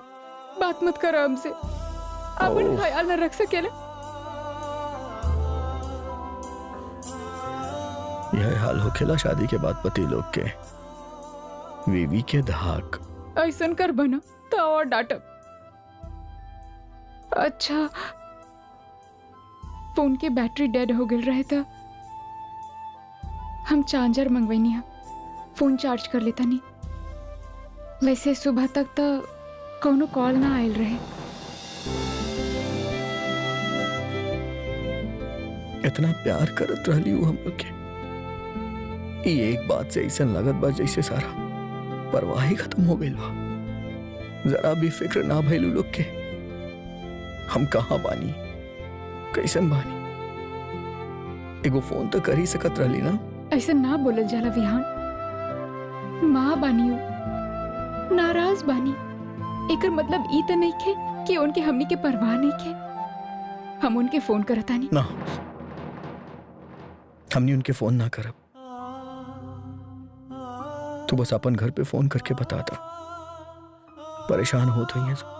[SPEAKER 2] बात मत करो हमसे। अपन ख्याल न रख सकेला।
[SPEAKER 1] यह हाल होखेला शादी के बाद पति लोग के। बीवी के धाक
[SPEAKER 2] ऐसन कर बना तो और डांटब। अच्छा, फोन के बैटरी डेड हो गई रहे था। हम चार्जर मंगवाई है, फोन चार्ज कर लेता नहीं। वैसे सुबह तक तो कोनो कॉल ना आयल रहे।
[SPEAKER 1] इतना प्यार करत रहली हूँ हम लोग के। ये एक बात से ऐसा लगत बा जैसे सारा परवाह ही खत्म हो गई बा। जरा भी फिक्र ना भइलू लोग के हम कहाँ बानी, कैसन बानी। एगो फोन तो कर ही सकत रहली ना।
[SPEAKER 2] ऐसा ना बोलल जाला विहान। माँ बानी हो, नाराज बानी। एकर मतलब ई तो नहीं खे कि उनके हमनी के परवाह नहीं खे। हम उनके फोन करता नहीं
[SPEAKER 1] ना, हमने उनके फोन ना करब। तू बस अपन घर पे फोन करके बताता। परेशान हो तो ही सब।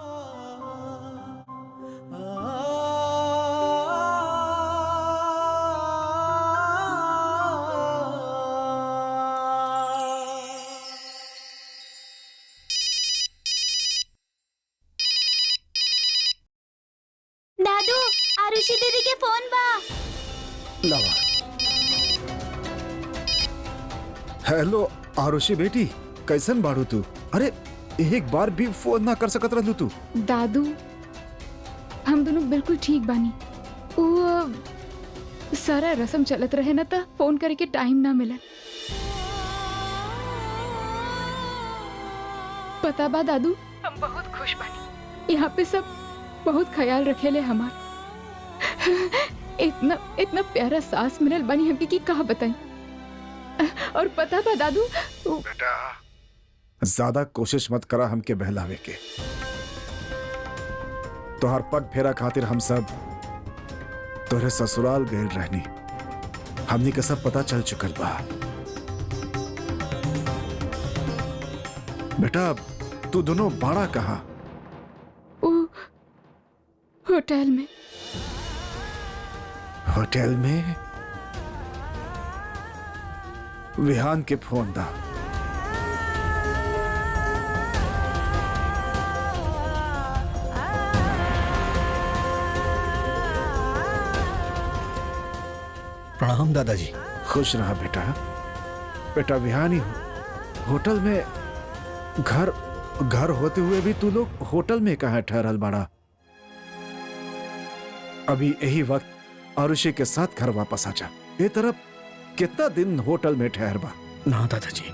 [SPEAKER 4] दादू, आरुषि दीदी के फोन बा।
[SPEAKER 1] लावा।
[SPEAKER 8] हेलो आरुषि बेटी, कैसन बाड़ू तू? अरे एक बार भी फोन ना कर सकत रहलू तू?
[SPEAKER 2] दादू, हम दोनों बिल्कुल ठीक बानी। वो सारा रस्म चलत रहे ना था, फोन करे के टाइम ना मिला। पता बा दादू, हम बहुत खुश बानी। यहाँ पे सब बहुत ख्याल रखेले हमार। इतना प्यारा सास मिलल बानी हमके कि कहा बताई। और पता बा दादू,
[SPEAKER 8] बेटा ज्यादा कोशिश मत करा हमके बहलावे के। तोहर पग फेरा खातिर हम सब तोरे ससुराल गए रहनी। हमनी के सब पता चल चुकल बा। बेटा तू दोनों बाड़ा कहाँ?
[SPEAKER 2] होटल में।
[SPEAKER 8] होटल में? विहान के फोन दा।
[SPEAKER 1] प्रणाम दादाजी।
[SPEAKER 8] खुश रहा बेटा। बेटा विहानी होटल में घर होते हुए भी तू लोग होटल में कहाँ ठहरल बाड़ा? अभी यही वक्त आरुषि के साथ घर वापस आ जा। ये तरफ कितना दिन होटल में ठहर बा?
[SPEAKER 1] ना दादाजी,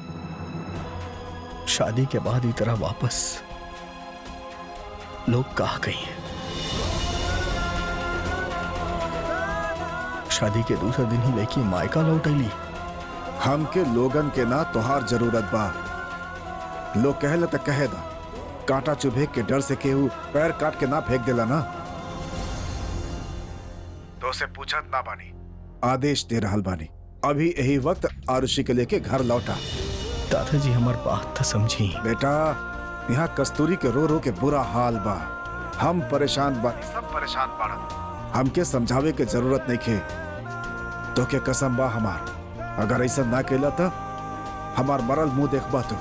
[SPEAKER 1] शादी के बाद ही तरह वापस लोग कहा गई हैं। शादी के दूसरे दिन ही लेके मायका लौट अली।
[SPEAKER 8] हमके लोगन के ना तोहार जरूरत बा। लोग कहला तो कहे दा, कांटा चुभे के डर से केहू पैर काट के ना फेंक देला ना। तो से पूछत ना बानी, आदेश दे रहल बानी। अभी यही वक्त आरुषि के लेके घर लौटा।
[SPEAKER 1] दादाजी हमार बात तो समझी।
[SPEAKER 8] बेटा यहाँ कस्तूरी के रो रो के बुरा हाल बा। हम परेशान बा, सब परेशान बाड़न। हमके समझावे के जरूरत नहीं खे। तो के कसम बा हमार, अगर ऐसा ना केला तो हमार मरल मुंह देखबा तो।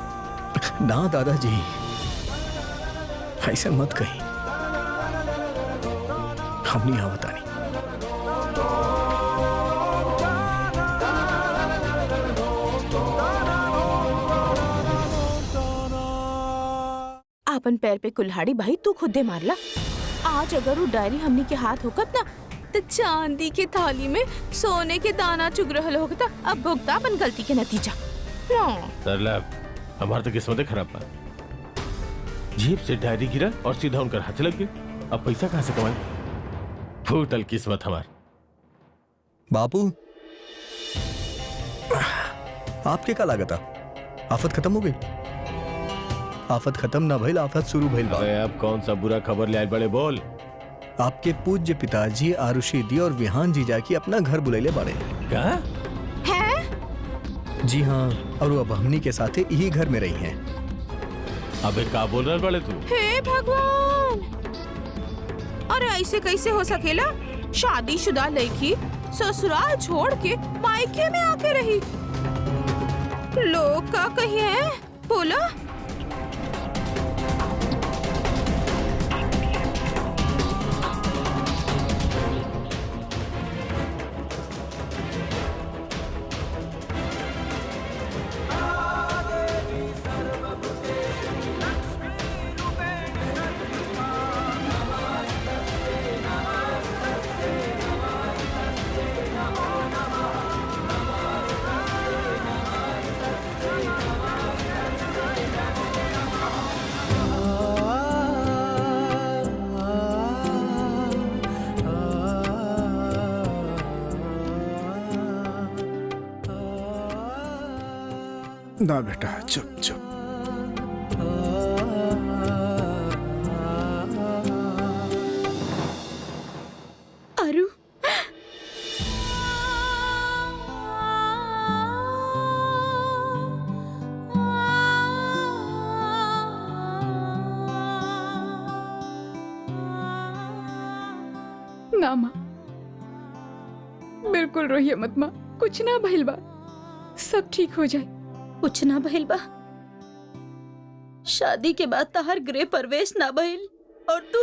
[SPEAKER 1] ना दादाजी, ऐसे मत कही। हम नहीं यहाँ बतानी।
[SPEAKER 3] आपन पैर पे कुल्हाड़ी भाई तू खुद दे मारला। आज अगर वो डायरी हमनी के हाथ होकत ना तो चांदी के थाली में सोने के दाना चुग रहल होकता। अब भुगता अपन गलती के नतीजा।
[SPEAKER 9] सरला हमार तो किस्मत खराब बा। जीप से डायरी गिरा और सीधा उनकर हाथ लग गए। अब पैसा कहाँ से कमाए? फूटल किस्मत हमार।
[SPEAKER 1] बापू आपके का लागत? आफत खत्म हो गई? आफत खत्म ना भइल, आफत शुरू भइल बा।
[SPEAKER 9] अरे अब कौन सा बुरा खबर ले आए बड़े? बोल।
[SPEAKER 1] आपके पूज्य पिताजी आरुषि दी और विहान जी जाके अपना घर बुलैले बाड़े।
[SPEAKER 9] क्या
[SPEAKER 3] है?
[SPEAKER 1] जी हाँ, और वो अब हमनी के साथे यही घर में रही हैं।
[SPEAKER 9] अबे का बोल रहा बड़े तू?
[SPEAKER 3] हे भगवान, अरे ऐसे कैसे हो सकेला? शादीशुदा लड़की ससुराल छोड़ के मायके में आके रही। लोग का कहिए बोला।
[SPEAKER 8] ना बेटा, चुप चुप।
[SPEAKER 4] अरु,
[SPEAKER 2] ना माँ, बिल्कुल रोइए मत माँ। कुछ ना भइल बा, सब ठीक हो जाए।
[SPEAKER 4] कुछ ना भइल बा? शादी के बाद तहर गृह प्रवेश ना भइल और तू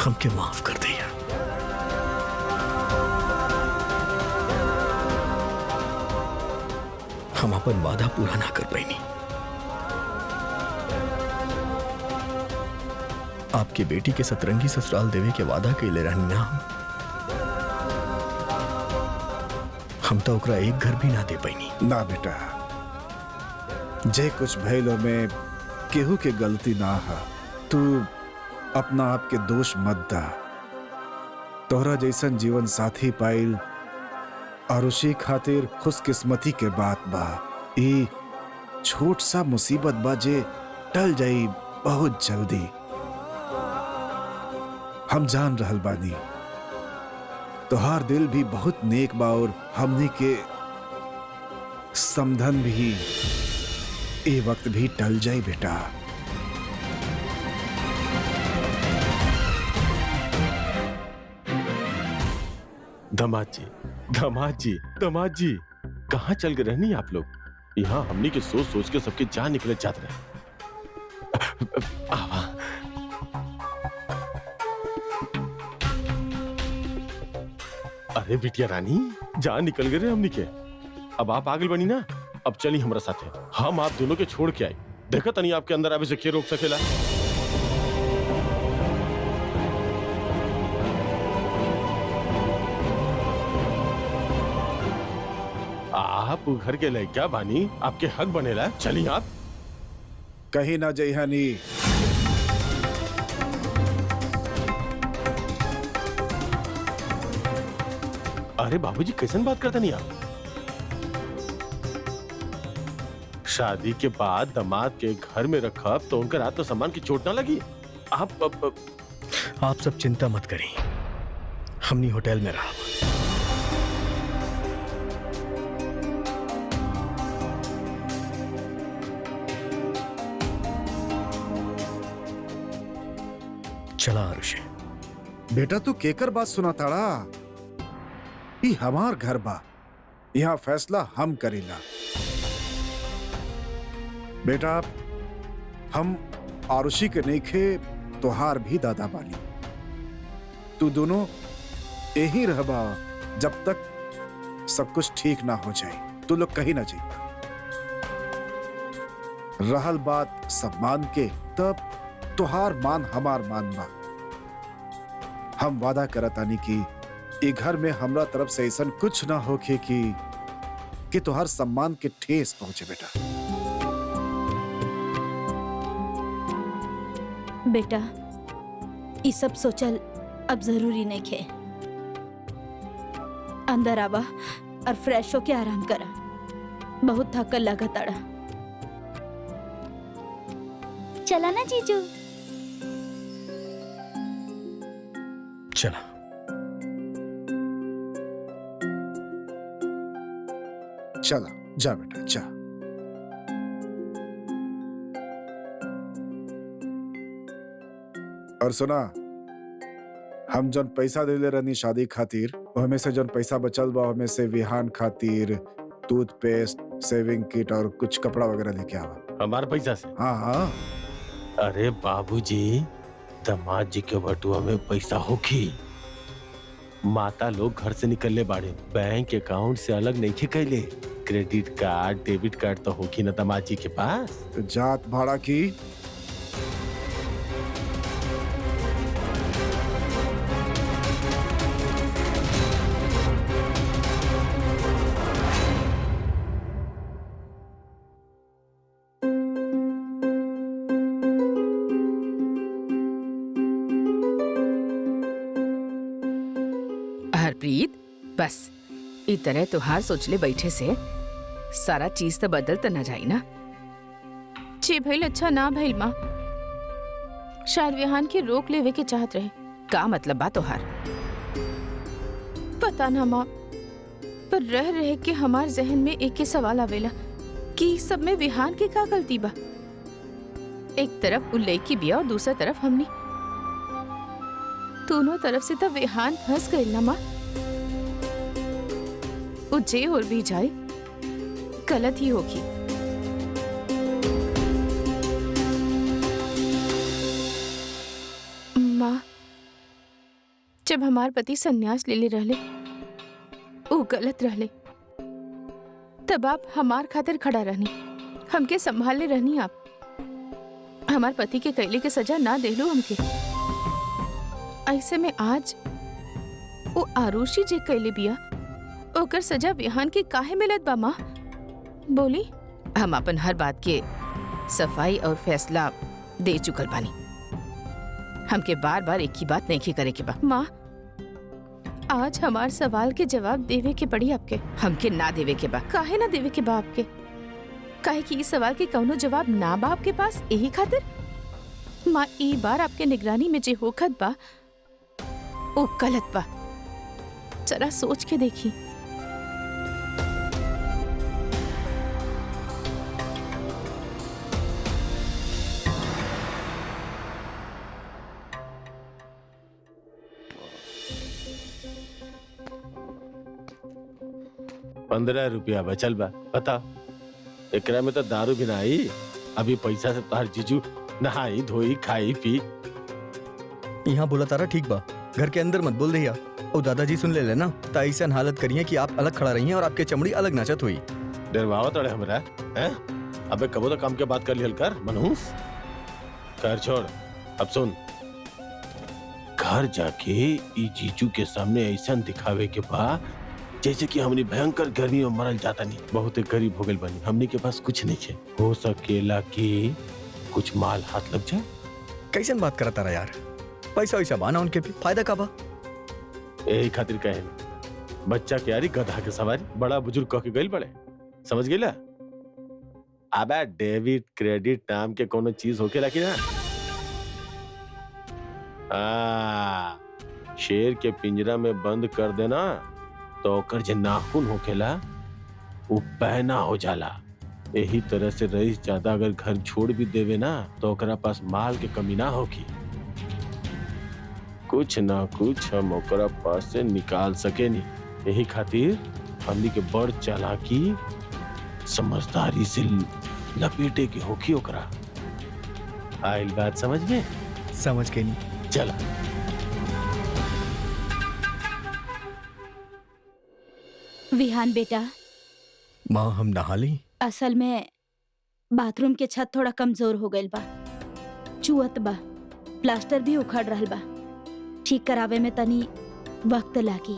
[SPEAKER 1] हमके माफ कर दिया। हम अपन वादा पूरा ना कर पाईनी। आपके बेटी के सतरंगी ससुराल देवे के वादा कैले रहनी ना हम तो ओकरा एक घर भी ना दे पाईनी।
[SPEAKER 8] ना बेटा, जे कुछ भइलो में केहू के गलती ना है। तू अपना आप के दोष मत दा। तोहरा जैसन जीवन साथी पाइल आरुषि खातिर खुशकिस्मती के बात बा। ई छोट सा मुसीबत बा जे टल जाई बहुत जल्दी। हम जान रहल बानी तोहार दिल भी बहुत नेक बा और हमने के समधन भी ए वक्त भी टल जाई बेटा।
[SPEAKER 9] दामाद जी, दामाद जी, दामाद जी, कहाँ चल गए रहनी आप लोग? यहाँ हमनी के सोच सोच के सबके जान निकले जात रहे। आवा। अरे बिटिया रानी, जान निकल गए रे हमनी के। अब आप आगे बनी ना, अब चली हमारा साथ है। हम आप दोनों के छोड़ के आए। देखा तनी आपके अंदर आवे से के रोक सकेला। आप घर के लड़का बानी, आपके हक बनेला। चली आप।
[SPEAKER 8] कहीं ना जइहानी।
[SPEAKER 9] अरे बाबूजी, कैसन बात करता नहीं आप? शादी के बाद दामाद के घर में रखब तो उनका रात तो सम्मान की चोट ना लगी।
[SPEAKER 1] आप सब चिंता मत करें, हमनी होटल में रहा। चला आरुषि।
[SPEAKER 8] बेटा तू केकर बात सुना ताड़ा? ई हमार घर बा, यहाँ फैसला हम करेला। बेटा हम आरुषि के नहीं खे, तोहार भी दादा बानी। तू दोनों यही रहबा जब तक सब कुछ ठीक ना हो जाए। तू लोग कहीं ना जाइए। रहल बात सम्मान के, तब तोहार मान हमार मान बा। हम वादा करतानी कि ई घर में हमरा तरफ से ऐसा कुछ ना होके कि तोहार सम्मान के ठेस पहुंचे।
[SPEAKER 4] बेटा ये सब सोचल अब जरूरी नहीं खे। अंदर आवा और फ्रेश होके आराम करा। बहुत थकल लगा ताड़ा। चला ना जीजू।
[SPEAKER 1] चला।
[SPEAKER 8] चला जा बेटा जा। और सुना, हम जन पैसा देले रहनी शादी खातिर, ओमे से जन पैसा बचल बा ओमे से विहान खातिर टूथपेस्ट, सेविंग किट और कुछ कपड़ा वगैरह लेके आवा।
[SPEAKER 9] हमारे पैसा से?
[SPEAKER 8] हाँ हाँ।
[SPEAKER 9] अरे बाबूजी, दामाद जी के बटुआ में पैसा होखी। माता लोग घर से निकलने बाड़े, बैंक अकाउंट से अलग नहीं खे कैले। क्रेडिट कार्ड, डेबिट कार्ड तो होखी ना दामाद जी के पास।
[SPEAKER 8] तो जात भाड़ा की
[SPEAKER 3] हरप्रीत, बस ई तरह तुहार सोचले बैठे से सारा चीज तो बदल तो ना जाई ना। जे भइल अच्छा ना भइल माँ, शायद विहान के रोक लेवे के चाहत रहे। का मतलब बा तोहार? पता ना माँ, पर रह रहे के हमार जहन में एक ही सवाल आवेला कि सब में विहान के का गलती बा। एक तरफ उ लड़की बिया और दूसरा तरफ हमनी। दोनों तरफ से तो विहान फंस गई ना माँ। जे और भी जाए गलत ही होगी। माँ, जब हमार पति सन्यास ले रहले, वो गलत रहले, तब आप हमार खातिर खड़ा रहनी, हमके संभालने रहनी। आप हमार पति के कैले के सजा ना दे लो हमके। ऐसे में आज वो आरुषि जे कैले बिया, ओकर सजा विहान के काहे मिलत बा माँ? बोली। हम अपन हर बात के सफाई और फैसला दे चुकल बानी। हमके बार बार एक ही बात नहीं करे के बा। माँ, आज हमार सवाल के जवाब देवे के पड़ी आपके। हमके ना देवे के बा। काहे ना देवे के बा आपके? काहे कि इस सवाल के कौनो जवाब ना बा आपके पास, यही खातिर। माँ, ई बार आपके निगरानी में जे होखत बा वो गलत बा। जरा सोच के देखी।
[SPEAKER 9] ₹15 बचल बा, बता। एकरा में तो दारू भी नहीं। अभी पैसा से तार जीजू नहाई धोई खाई पी।
[SPEAKER 1] यहाँ बोला तारा ठीक बा, घर के अंदर मत बोल रही। और दादाजी सुन ले लेना तो ऐसा हालत करिए कि आप अलग खड़ा रही हैं और आपके चमड़ी अलग नाचत हुई।
[SPEAKER 9] डरवावा तड़े हमरा हैं? अबे कबो तो काम के बात कर लिहल कर मनहूस। कर छोड़। अब सुन, घर जाके ई जीजू के सामने ऐसा दिखावे के बा जैसे कि हमनी भयंकर गर्मी में मरल जाता नहीं, बहुत गरीब हो गए बनी, हमनी के पास कुछ नहीं है। हो सकेला कि कुछ माल हाथ लग जाए।
[SPEAKER 1] कैसन बात करता रहा यार, पैसा वैसा बाना उनके भी फायदा का बा।
[SPEAKER 9] यही खातिर कहे बच्चा के यारी गधा के सवारी, बड़ा बुजुर्ग कह के गइल बड़े, समझ गेला? अबे डेबिट क्रेडिट नाम के कोनो चीज होकेला कि ना? शेर के पिंजरा में बंद कर देना तो ओकर जे नाखून होकेला वो पहना हो जाला। यही तरह से रईस ज्यादा अगर घर छोड़ भी देवे ना तो ओकरा पास माल के कमी ना होगी। कुछ ना कुछ हम ओकरा पास से निकाल सके नहीं। यही खातिर हमनी के बड़ चालाकी समझदारी से लपेटे के होकी ओकरा। आइल बात समझ में?
[SPEAKER 1] समझ के नहीं।
[SPEAKER 9] चला
[SPEAKER 4] विहान बेटा,
[SPEAKER 1] माँ हम नहा ली।
[SPEAKER 4] असल में बाथरूम के छत थोड़ा कमजोर हो गइल बा, चुअत बा, प्लास्टर भी उखड़ रहल बा। ठीक करावे में तनी वक्त लागी।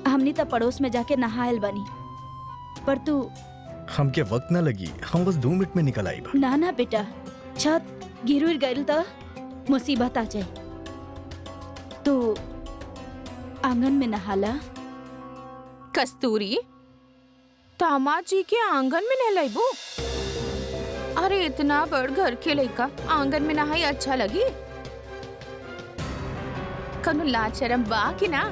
[SPEAKER 4] हमनी तो पड़ोस में जाके नहायल बनी, पर तू
[SPEAKER 1] हमके वक्त ना लगी, हम बस 2 मिनट में निकल आई बा।
[SPEAKER 4] ना ना बेटा, छत गिर गइल तो मुसीबत आ जाए। तू आंगन में नहाला।
[SPEAKER 3] कस्तूरी, दामाद जी के आंगन में नहलाइबू? अरे इतना बड़ घर के लइका आंगन में नहाई अच्छा लगी? कौनो लाज शरम बा कि ना?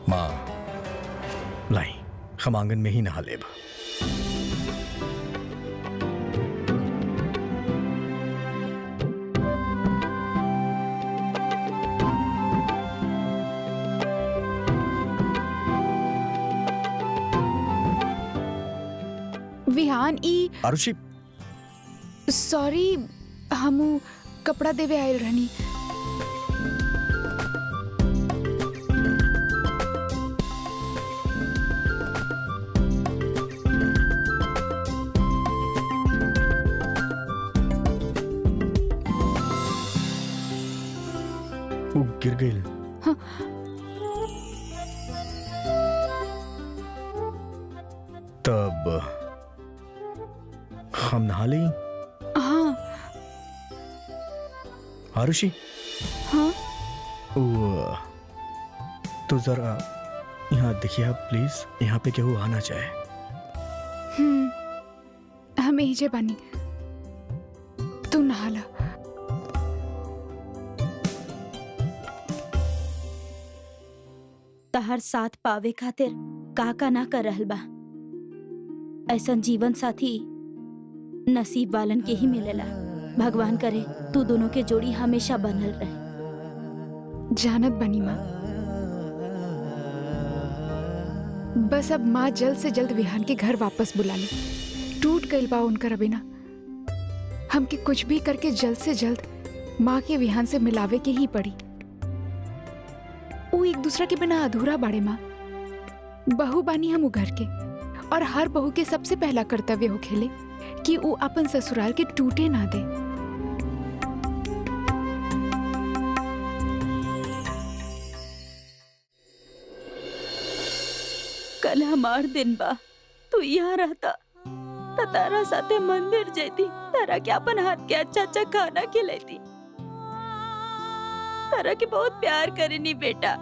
[SPEAKER 1] माँ लाई, हम आंगन में ही नहा लेब।
[SPEAKER 2] विहान ई
[SPEAKER 1] आरुषि,
[SPEAKER 2] सॉरी, हमू कपड़ा देवे आयल रहनी।
[SPEAKER 1] वो गिर गई। तब हम नहा ली।
[SPEAKER 2] हाँ
[SPEAKER 1] आरुषि,
[SPEAKER 2] हाँ
[SPEAKER 1] तो जरा यहाँ देखिए प्लीज, यहाँ पे केहू आना चाहे।
[SPEAKER 2] हम यही जे बानी, तू नहाला।
[SPEAKER 4] तहर साथ पावे खातिर का ना कर रहल बा। ऐसा जीवन साथी नसीब वालन के ही मिलेला। भगवान करे तू दोनों के जोड़ी हमेशा बनल रहे।
[SPEAKER 2] जानत बनी माँ, बस अब माँ जल्द से जल्द विहान के घर वापस बुला ले। टूट गइल बा उनकर अबिना। हमके कुछ भी करके जल्द से जल्द माँ के विहान से मिलावे के ही पड़ी। वो एक दूसरा के बिना अधूरा बाड़े माँ। बहू बानी हम उ घर के, और हर बहू के सबसे पहला कर्तव्य हो खेले कि वो अपन ससुराल के टूटे ना दे।
[SPEAKER 4] कल हमार दिन बा, तू यहाँ रहता तो तारा साथे मंदिर जाती, तारा के अपन हाथ के अच्छा अच्छा खाना खिलाती। तारा के बहुत प्यार करेनी बेटा।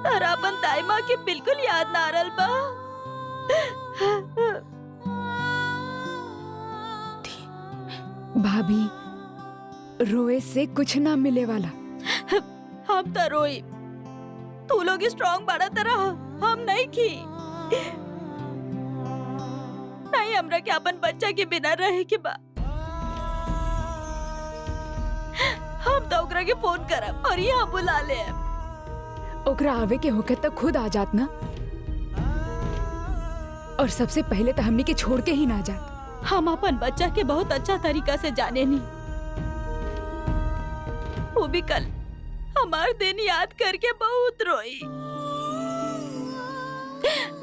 [SPEAKER 4] तारा अपन ताई माँ के बिल्कुल याद ना रहल बा।
[SPEAKER 2] भाभी, रोए से कुछ ना मिले वाला।
[SPEAKER 4] हम तो रोई, तू लोग स्ट्रॉन्ग बड़ा तरह, हम नहीं की। नहीं हमरा के अपन बच्चा के बिना रहे के बा। हम तो ओकरा के फोन करब और यहाँ बुला ले।
[SPEAKER 2] ओकरा आवे के होके तो खुद आ जात ना। और सबसे पहले तो हमनी के छोड़ के ही ना जात।
[SPEAKER 4] हम अपन बच्चा के बहुत अच्छा तरीका से जाने नी। वो भी कल हमार दिन याद करके बहुत रोई।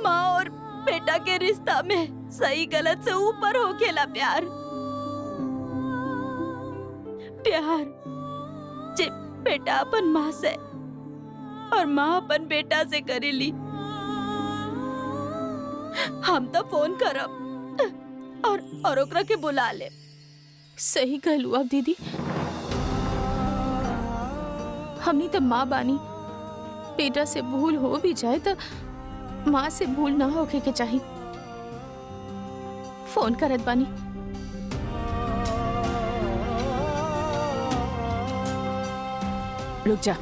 [SPEAKER 4] माँ और बेटा के रिश्ता में सही गलत से ऊपर हो खेला प्यार। प्यार जे बेटा अपन माँ से और माँ अपन बेटा से करेली। हम तो फोन करब और ओकरा के बुला ले।
[SPEAKER 3] सही कहलू अब दीदी, हमनी तो माँ बानी। बेटा से भूल हो भी जाए तो माँ से भूल ना होके के चाहिए। फोन करत बानी। रुक जा,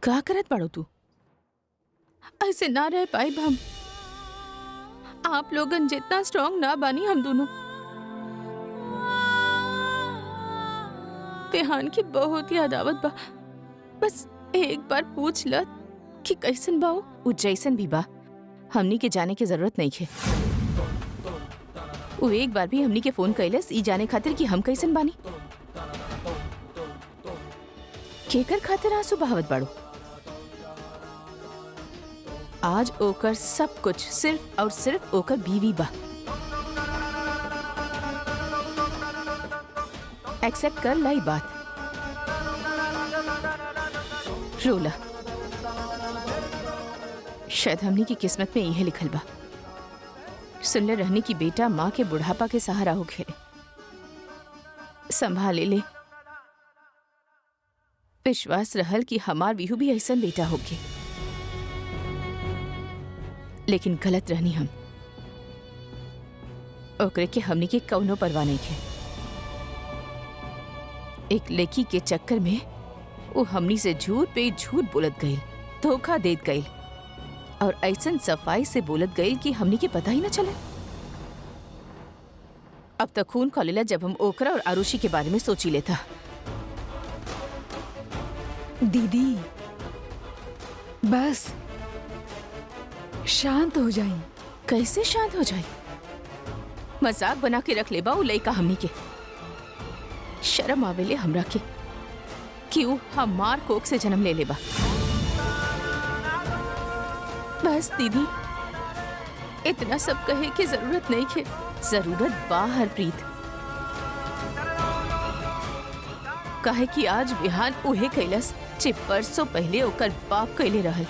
[SPEAKER 3] क्या करत पड़ो तू? ऐसे ना रह पाए हम। आप लोगन जितना स्ट्रांग ना बानी हम दोनों। विहान की बहुत याद आवत बा। बस एक बार पूछ ल कि कैसन बा वो। जैसन भी बा हमनी के जाने की जरूरत नहीं है। वो एक बार भी हमनी के फोन कैलस ई जाने खातिर कि हम कैसन बानी। केकर खातिर आंसू बहावत बाड़ो? आज ओकर सब कुछ सिर्फ और सिर्फ ओकर बीवी बा। एक्सेप्ट कर लाई बात। रोला, शायद हमनी की किस्मत में यह लिखल बा। सुनले रहने की बेटा माँ के बुढ़ापा के सहारा हो खेले। संभाले ले। विश्वास रहल कि हमार विहू भी ऐसा बेटा होगे, लेकिन गलत रहनी हम। ओकरे के हमनी के कौनो परवाह नहीं है। एक लड़की के चक्कर में वो हमनी से झूठ पे झूठ बोलत गई, धोखा देत गई और ऐसन सफाई से बोलत गई कि हमनी के पता ही न चले। अब तक खून खोलेला जब हम ओकरा और आरुषि के बारे में सोची लेता।
[SPEAKER 2] दीदी बस शांत हो जाई।
[SPEAKER 3] कैसे शांत हो जाए? मजाक बना के रख ले बा लइका हमनी के। शर्म आवेले हमरा के कि वो हमार कोख से जन्म ले लेबा। बस दीदी, इतना सब कहे की जरूरत नहीं है। जरूरत बा हरप्रीत। काहे कि आज विहान उहे कैलस जे परसों पहले ओकर बाप कैले रहल।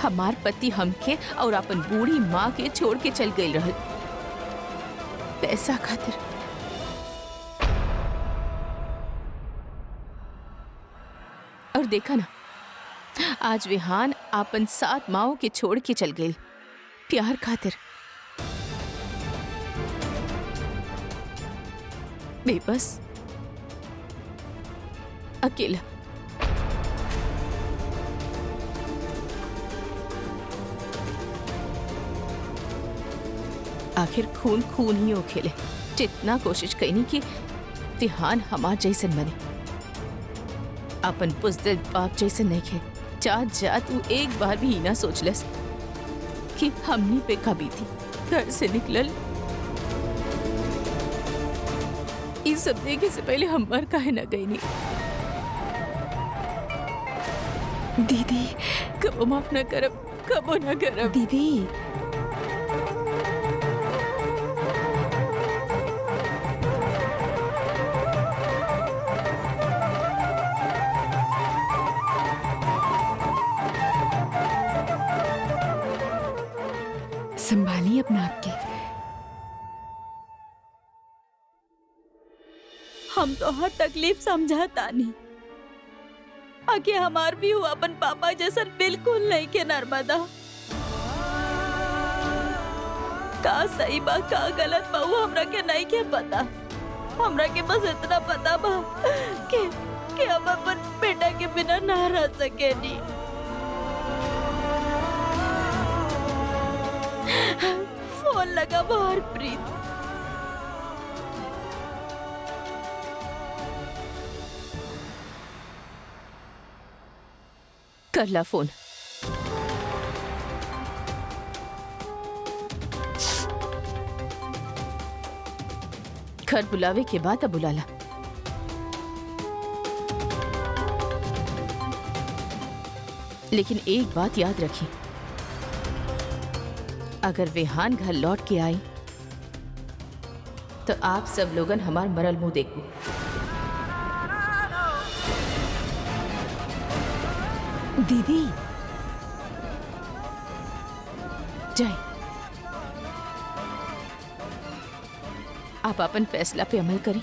[SPEAKER 3] हमार पति हमके और अपन बूढ़ी माँ के छोड़ के चल गई रहल पैसा खातिर। और देखा ना, आज विहान अपन 7 माओ के छोड़ के चल गई प्यार खातिर। बेबस, अकेला। आखिर खून खून ही हो खेले। जितना कोशिश कईनी कि विहान हमार जैसन बने, अपन पुजदिल बाप जैसे नहीं खे। जात जात वो एक बार भी ना सोचलस कि हमनी पे कभी थी घर से निकलल। ये सब देखे से पहले हम मर काहे ना गई नहीं।
[SPEAKER 2] दीदी
[SPEAKER 3] कबो माफ ना करब, कबो ना करब।
[SPEAKER 2] दीदी संभालिए अपना आपके।
[SPEAKER 4] हम तो हर तकलीफ समझाता नहीं। आगे हमार भी हुआ अपन पापा जैसा बिल्कुल नहीं के नर्मदा। का सही बा का गलत बा वो हमरा के नहीं के पता। हमरा के बस इतना पता बा कि हम अपन बेटा के बिना ना रह सके नहीं। फोन लगा बाहर प्रीत।
[SPEAKER 3] कर ला फोन। घर बुलावे के बाद अब बुला ला। लेकिन एक बात याद रखी, अगर विहान घर लौट के आई तो आप सब लोगन हमार मरल मुंह देखो।
[SPEAKER 2] दीदी
[SPEAKER 3] जाए, आप अपन फैसला पे अमल करें,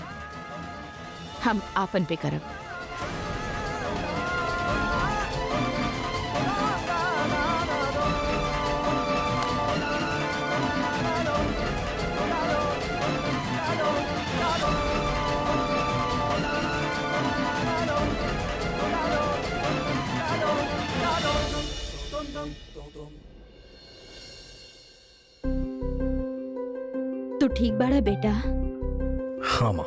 [SPEAKER 3] हम आपन पे करब।
[SPEAKER 4] तू ठीक बाड़ा बेटा?
[SPEAKER 1] हाँ माँ।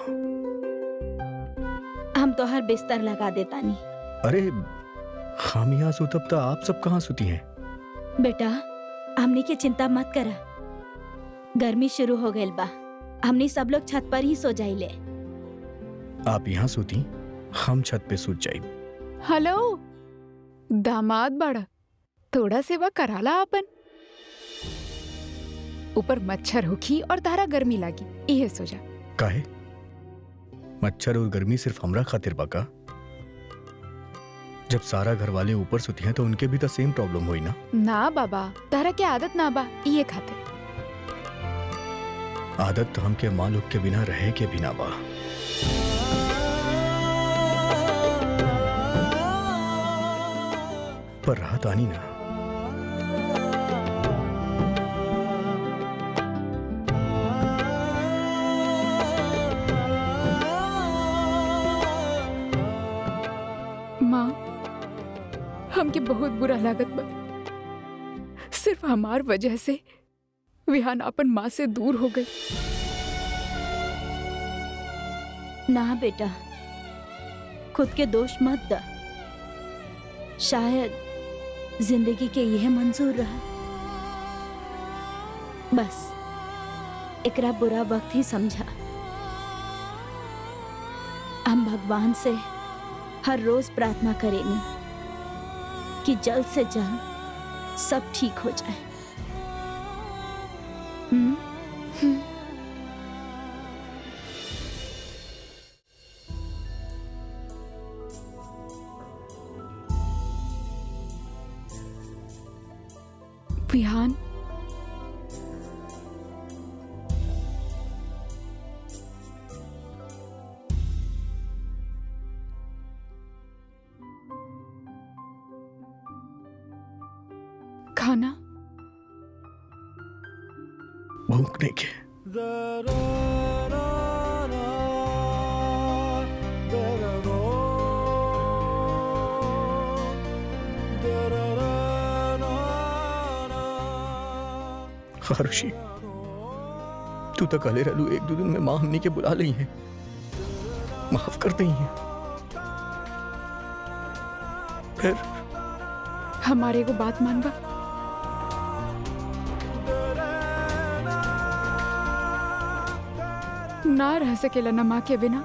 [SPEAKER 4] हम तो हर बिस्तर लगा देता नहीं।
[SPEAKER 1] अरे हम यहाँ सो तब तो आप सब कहाँ सोती हैं?
[SPEAKER 4] बेटा हमनी की चिंता मत करा, गर्मी शुरू हो गई बा, हमनी सब लोग छत पर ही सो जाइले।
[SPEAKER 1] आप यहाँ सोती, हम छत पे सूत जाए।
[SPEAKER 2] हेलो दामाद बड़ा, थोड़ा सेवा कराला अपन। ऊपर मच्छर होखी और तारा गर्मी लागी, इहे सो जा।
[SPEAKER 1] काहे? मच्छर और गर्मी सिर्फ हमरा खातिर बाका? जब सारा घर वाले ऊपर सोती हैं तो उनके भी तो सेम प्रॉब्लम हुई ना?
[SPEAKER 2] ना बाबा, तारा के आदत ना बा, इहे खातिर।
[SPEAKER 1] आदत तो हमके माँ लोग के बिना रहे के बिना बा। पर राहत आनी ना।
[SPEAKER 2] माँ हमके बहुत बुरा लागत बा, सिर्फ हमार वजह से विहान अपन माँ से दूर हो गई।
[SPEAKER 4] ना बेटा, खुद के दोष मत दा, शायद जिंदगी के यह मंजूर रहा। बस एकरा बुरा वक्त ही समझा। हम भगवान से हर रोज प्रार्थना करेंगे कि जल्द से जल्द सब ठीक हो जाए।
[SPEAKER 2] विहान खाना
[SPEAKER 1] भूख नहीं के। ऋषि तू तो कले रहलू एक दो दिन में माँ हमनी के बुला ली है, माफ कर दी है। फिर
[SPEAKER 2] हमारे को बात मानबा, ना रह सकेला ना माँ के बिना।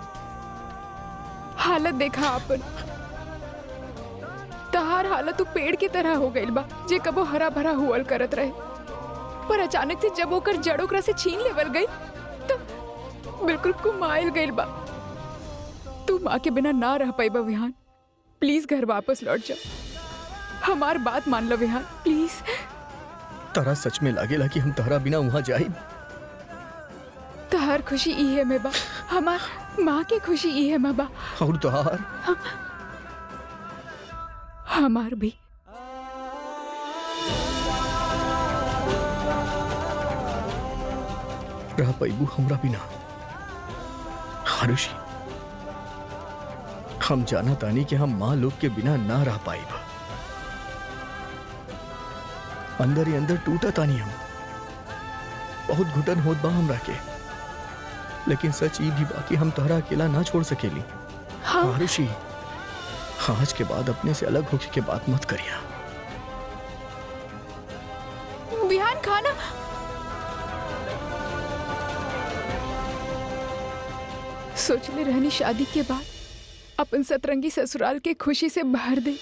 [SPEAKER 2] हालत देखा अपन, तहार हालत तू पेड़ की तरह हो गई बा जे कबो हरा भरा हुअल करत रहे, पर अचानक से जब ओकर जड़ ओकरा से छीन लेवल गई तो बिल्कुल कुमाइल गई बा। तू माँ के बिना ना रह पाई बा विहान, प्लीज घर वापस लौट जा। हमार बात मान लो विहान, प्लीज।
[SPEAKER 1] तारा सच में लागेला कि हम तारा बिना वहां जाए?
[SPEAKER 2] तहार खुशी इहे में बा, हमार माँ की खुशी इहे में बा,
[SPEAKER 1] और तोहार
[SPEAKER 2] हमार भी।
[SPEAKER 1] रह पैबू हमरा बिना? ऋषि हम जाना तानी कि हम माँ लोग के बिना ना रह पाइब। अंदर ही अंदर टूटा तानी हम, बहुत घुटन होत बा हमरा के, लेकिन सच ई भी बाकी हम तोहरा अकेला ना छोड़ सकेली।
[SPEAKER 2] हाँ।
[SPEAKER 1] ऋषि आज के बाद अपने से अलग होके के बात मत करिया।
[SPEAKER 2] विहान खाना। सोचले रहनी शादी के बाद अपन सतरंगी ससुराल के खुशी से भर दे।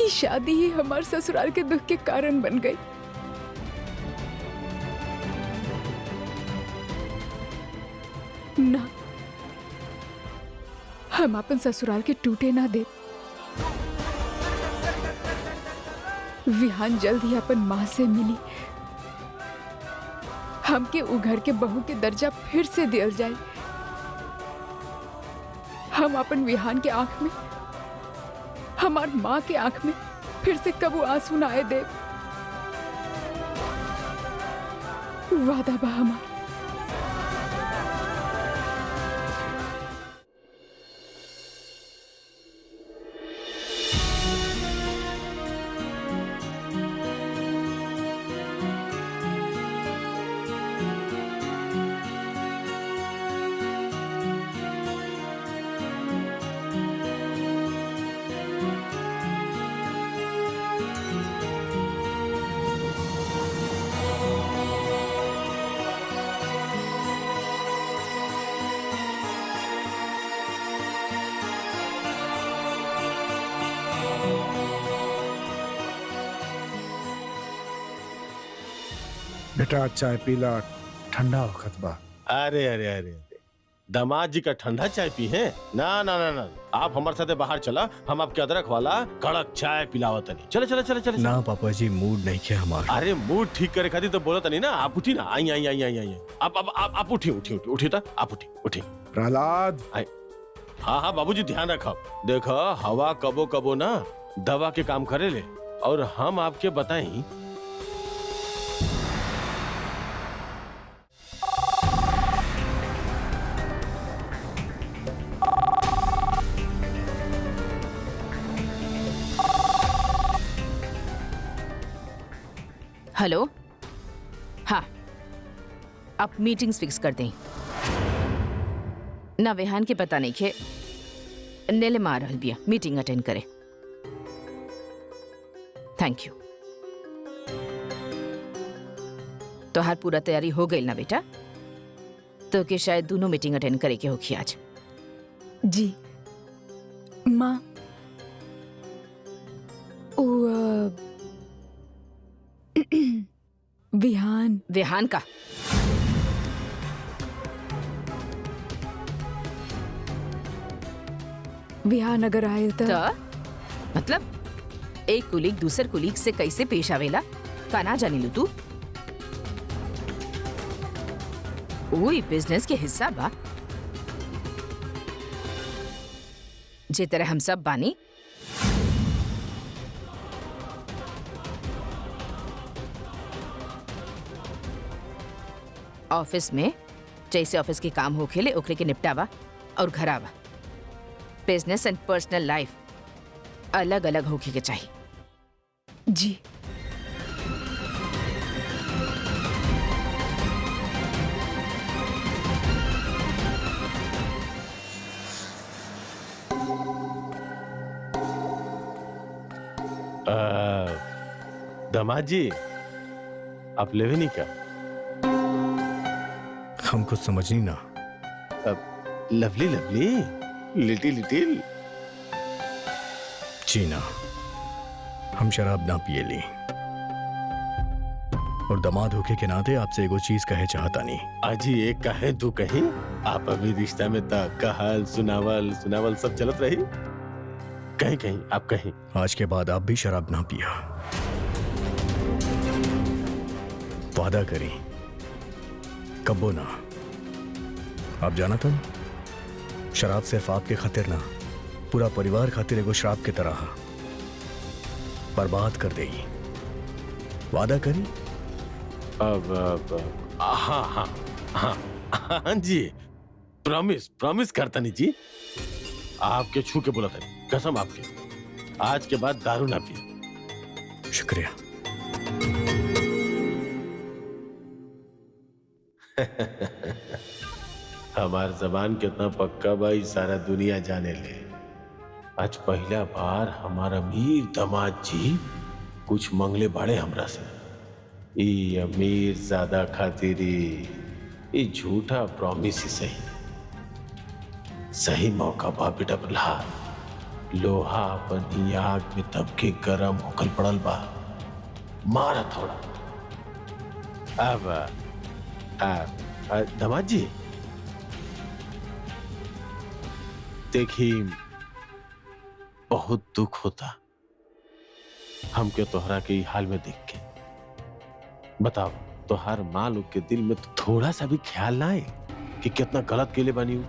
[SPEAKER 2] ये शादी ही हमारे ससुराल के दुख के कारण बन गई। ना, हम अपन ससुराल के टूटे ना दे। विहान जल्द ही अपन माँ से मिली। हमके उ घर के बहू के दर्जा फिर से दियल जाए। हम अपन विहान के आंख में, हमार माँ के आंख में फिर से कबू आंसू ना आए दे। वादा बा हमार।
[SPEAKER 8] बेटा चाय पीला, ठंडा वक्त बा।
[SPEAKER 9] अरे अरे अरे अरे, दामाद जी का ठंडा चाय पी है? ना ना ना ना, आप हमारे साथ बाहर चला, हम आपके अदरक वाला कड़क चाय पिलावत नहीं। चले चले चले चले।
[SPEAKER 1] ना पापा जी, मूड नहीं किया हमारा।
[SPEAKER 9] अरे मूड ठीक करे खातिर तो बोलत नहीं ना। आप उठी ना, आई आई आई आई आई। आप उठी उठी उठी उठी था, आप उठी उठी।
[SPEAKER 8] प्रहलाद।
[SPEAKER 9] हाँ हाँ बाबूजी, ध्यान रखो। देखो हवा कबो कबो ना दवा के काम करे ले। और हम आपके बताई,
[SPEAKER 3] हेलो, हाँ, आप मीटिंग्स फिक्स कर दें। ना विहान के पता नहीं खे नेले मार रहल बिया, मीटिंग अटेंड करे। Thank you. तो हर पूरा तैयारी हो गई ना बेटा? तो के शायद दोनों मीटिंग अटेंड करे के होखी आज।
[SPEAKER 2] जी माँ, विहान।
[SPEAKER 3] विहान का
[SPEAKER 2] विहान अगर आए तो
[SPEAKER 3] मतलब एक कुलीग दूसर कुलीग से कैसे पेश आवेला का ना जानी लू तू? वही बिजनेस के हिस्सा बा जे तरह हम सब बानी। ऑफिस में जैसे ऑफिस के काम हो खेले ओकरे के निपटावा और घर आवा। बिजनेस एंड पर्सनल लाइफ अलग अलग होके के चाहिए।
[SPEAKER 2] जी
[SPEAKER 9] दामाद जी, आप लेवे नहीं क्या?
[SPEAKER 1] हम कुछ समझ नहीं ना।
[SPEAKER 9] Lovely lovely, little little.
[SPEAKER 1] जी ना, हम शराब ना पिए ली। और दामाद होके के नाते आपसे एगो चीज कहे चाहता नहीं।
[SPEAKER 9] अजी एक कहे तू कहीं, आप अभी रिश्ता में ता कहल सुनावल सुनावल सब चलत रही। कहीं कहीं आप कहीं।
[SPEAKER 1] आज के बाद आप भी शराब ना पिया। वादा करी कब्बो ना। आप जाना था, शराब सिर्फ आपके खातिर ना, पूरा परिवार खातिर एगो शराब की तरह बर्बाद कर देगी। वादा करी?
[SPEAKER 9] अब हाँ हाँ हाँ हाँ जी, प्रॉमिस प्रॉमिस करता नहीं जी। आपके छू के बोला था, कसम आपके, आज के बाद दारू ना पिए।
[SPEAKER 1] शुक्रिया।
[SPEAKER 9] हमार जबान कितना पक्का बा ई सारा दुनिया जाने ले। आज पहला बार हमारा अमीर दामाद जी कुछ मंगले बाड़े हमरा से। ई अमीर ज्यादा खातिरी ई झूठा प्रॉमिस ही सही। सही मौका बा बेटा प्रहलाद। लोहा अपन ही आग में तब के गरम होकर पड़ल बा। मारा थोड़ा। अब दामाद जी देखी, बहुत दुख होता हमके तोहरा के हाल में देख के। बताओ तोहार माँ लोग के दिल में तो थोड़ा सा भी ख्याल ना आए कि कितना गलत केले बनी हूं।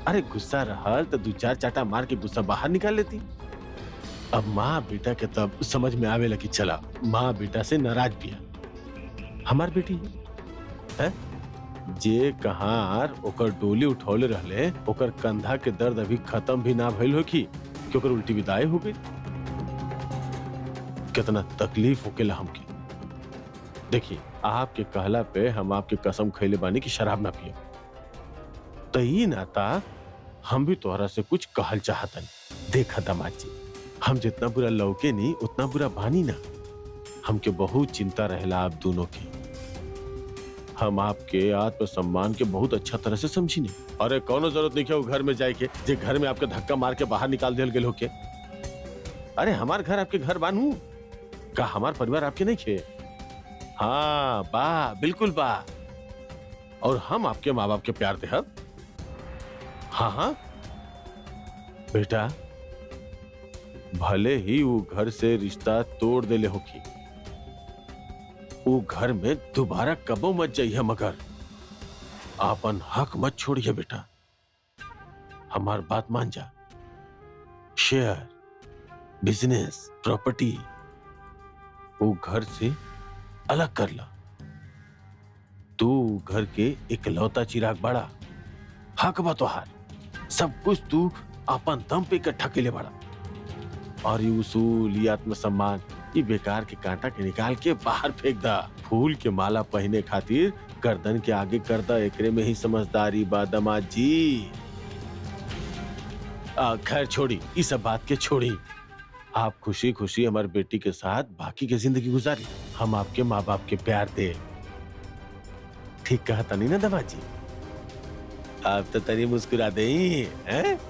[SPEAKER 9] अरे गुस्सा रहल तो 2-4 चाटा मार के गुस्सा बाहर निकाल लेती। अब माँ बेटा के तब समझ में आवे लगी चला माँ बेटा से नाराज भी है। हमार बेटी है जे कहार ओकर डोली उठौले रहले, ओकर कंधा के दर्द अभी खत्म भी ना भइल हो कि ओकर उल्टी विदाई हो गई। कितना तकलीफ होकेला हमके। देखिए आपके कहला पे हम आपके कसम खैले बानी कि शराब ना पिए। तो ई नाता हम भी तोहरा से कुछ कहल चाहतन। देखा दामाद जी, हम जितना बुरा लौके नहीं उतना बुरा बानी ना। हमके बहुत चिंता रहेला आप दोनों की। हम आपके आत्मसम्मान के बहुत अच्छा तरह से समझी नहीं। अरे कौनो जरूरत नहीं है घर में जाए के जे घर में आपके धक्का मार के बाहर निकाल दिल गेल होके। अरे हमार घर आपके घर बानू का, हमार परिवार आपके नहीं खे। हाँ बा, बिल्कुल बा। और हम आपके माँ बाप के प्यार देहब। हाँ हाँ बेटा, भले ही वो घर से रिश्ता तोड़ देले होकी, वो घर में दोबारा कबो मत जाइए, मगर आपन हक मत छोड़िए बेटा। हमार बात मान जा। शेयर, बिजनेस, प्रॉपर्टी वो घर से अलग कर ला। तू घर के इकलौता चिराग बड़ा। हक बा तोहार। सब कुछ तू अपन दम पे इकट्ठा के ले बड़ा। और ये उसूल, ये आत्मसम्मान, ये बेकार के कांटा के निकाल के बाहर फेंक दा। फूल के माला पहने खातिर गर्दन के आगे कर दा। एकरे में ही समझदारी बा दामाद जी। खैर छोड़ी, इस सब बात के छोड़ी। आप खुशी खुशी हमारी बेटी के साथ बाकी की जिंदगी गुजारी। हम आपके माँ बाप के प्यार दे। ठीक कहा था नहीं ना दामाद जी? आप तो तनी मुस्कुरा दे हैं?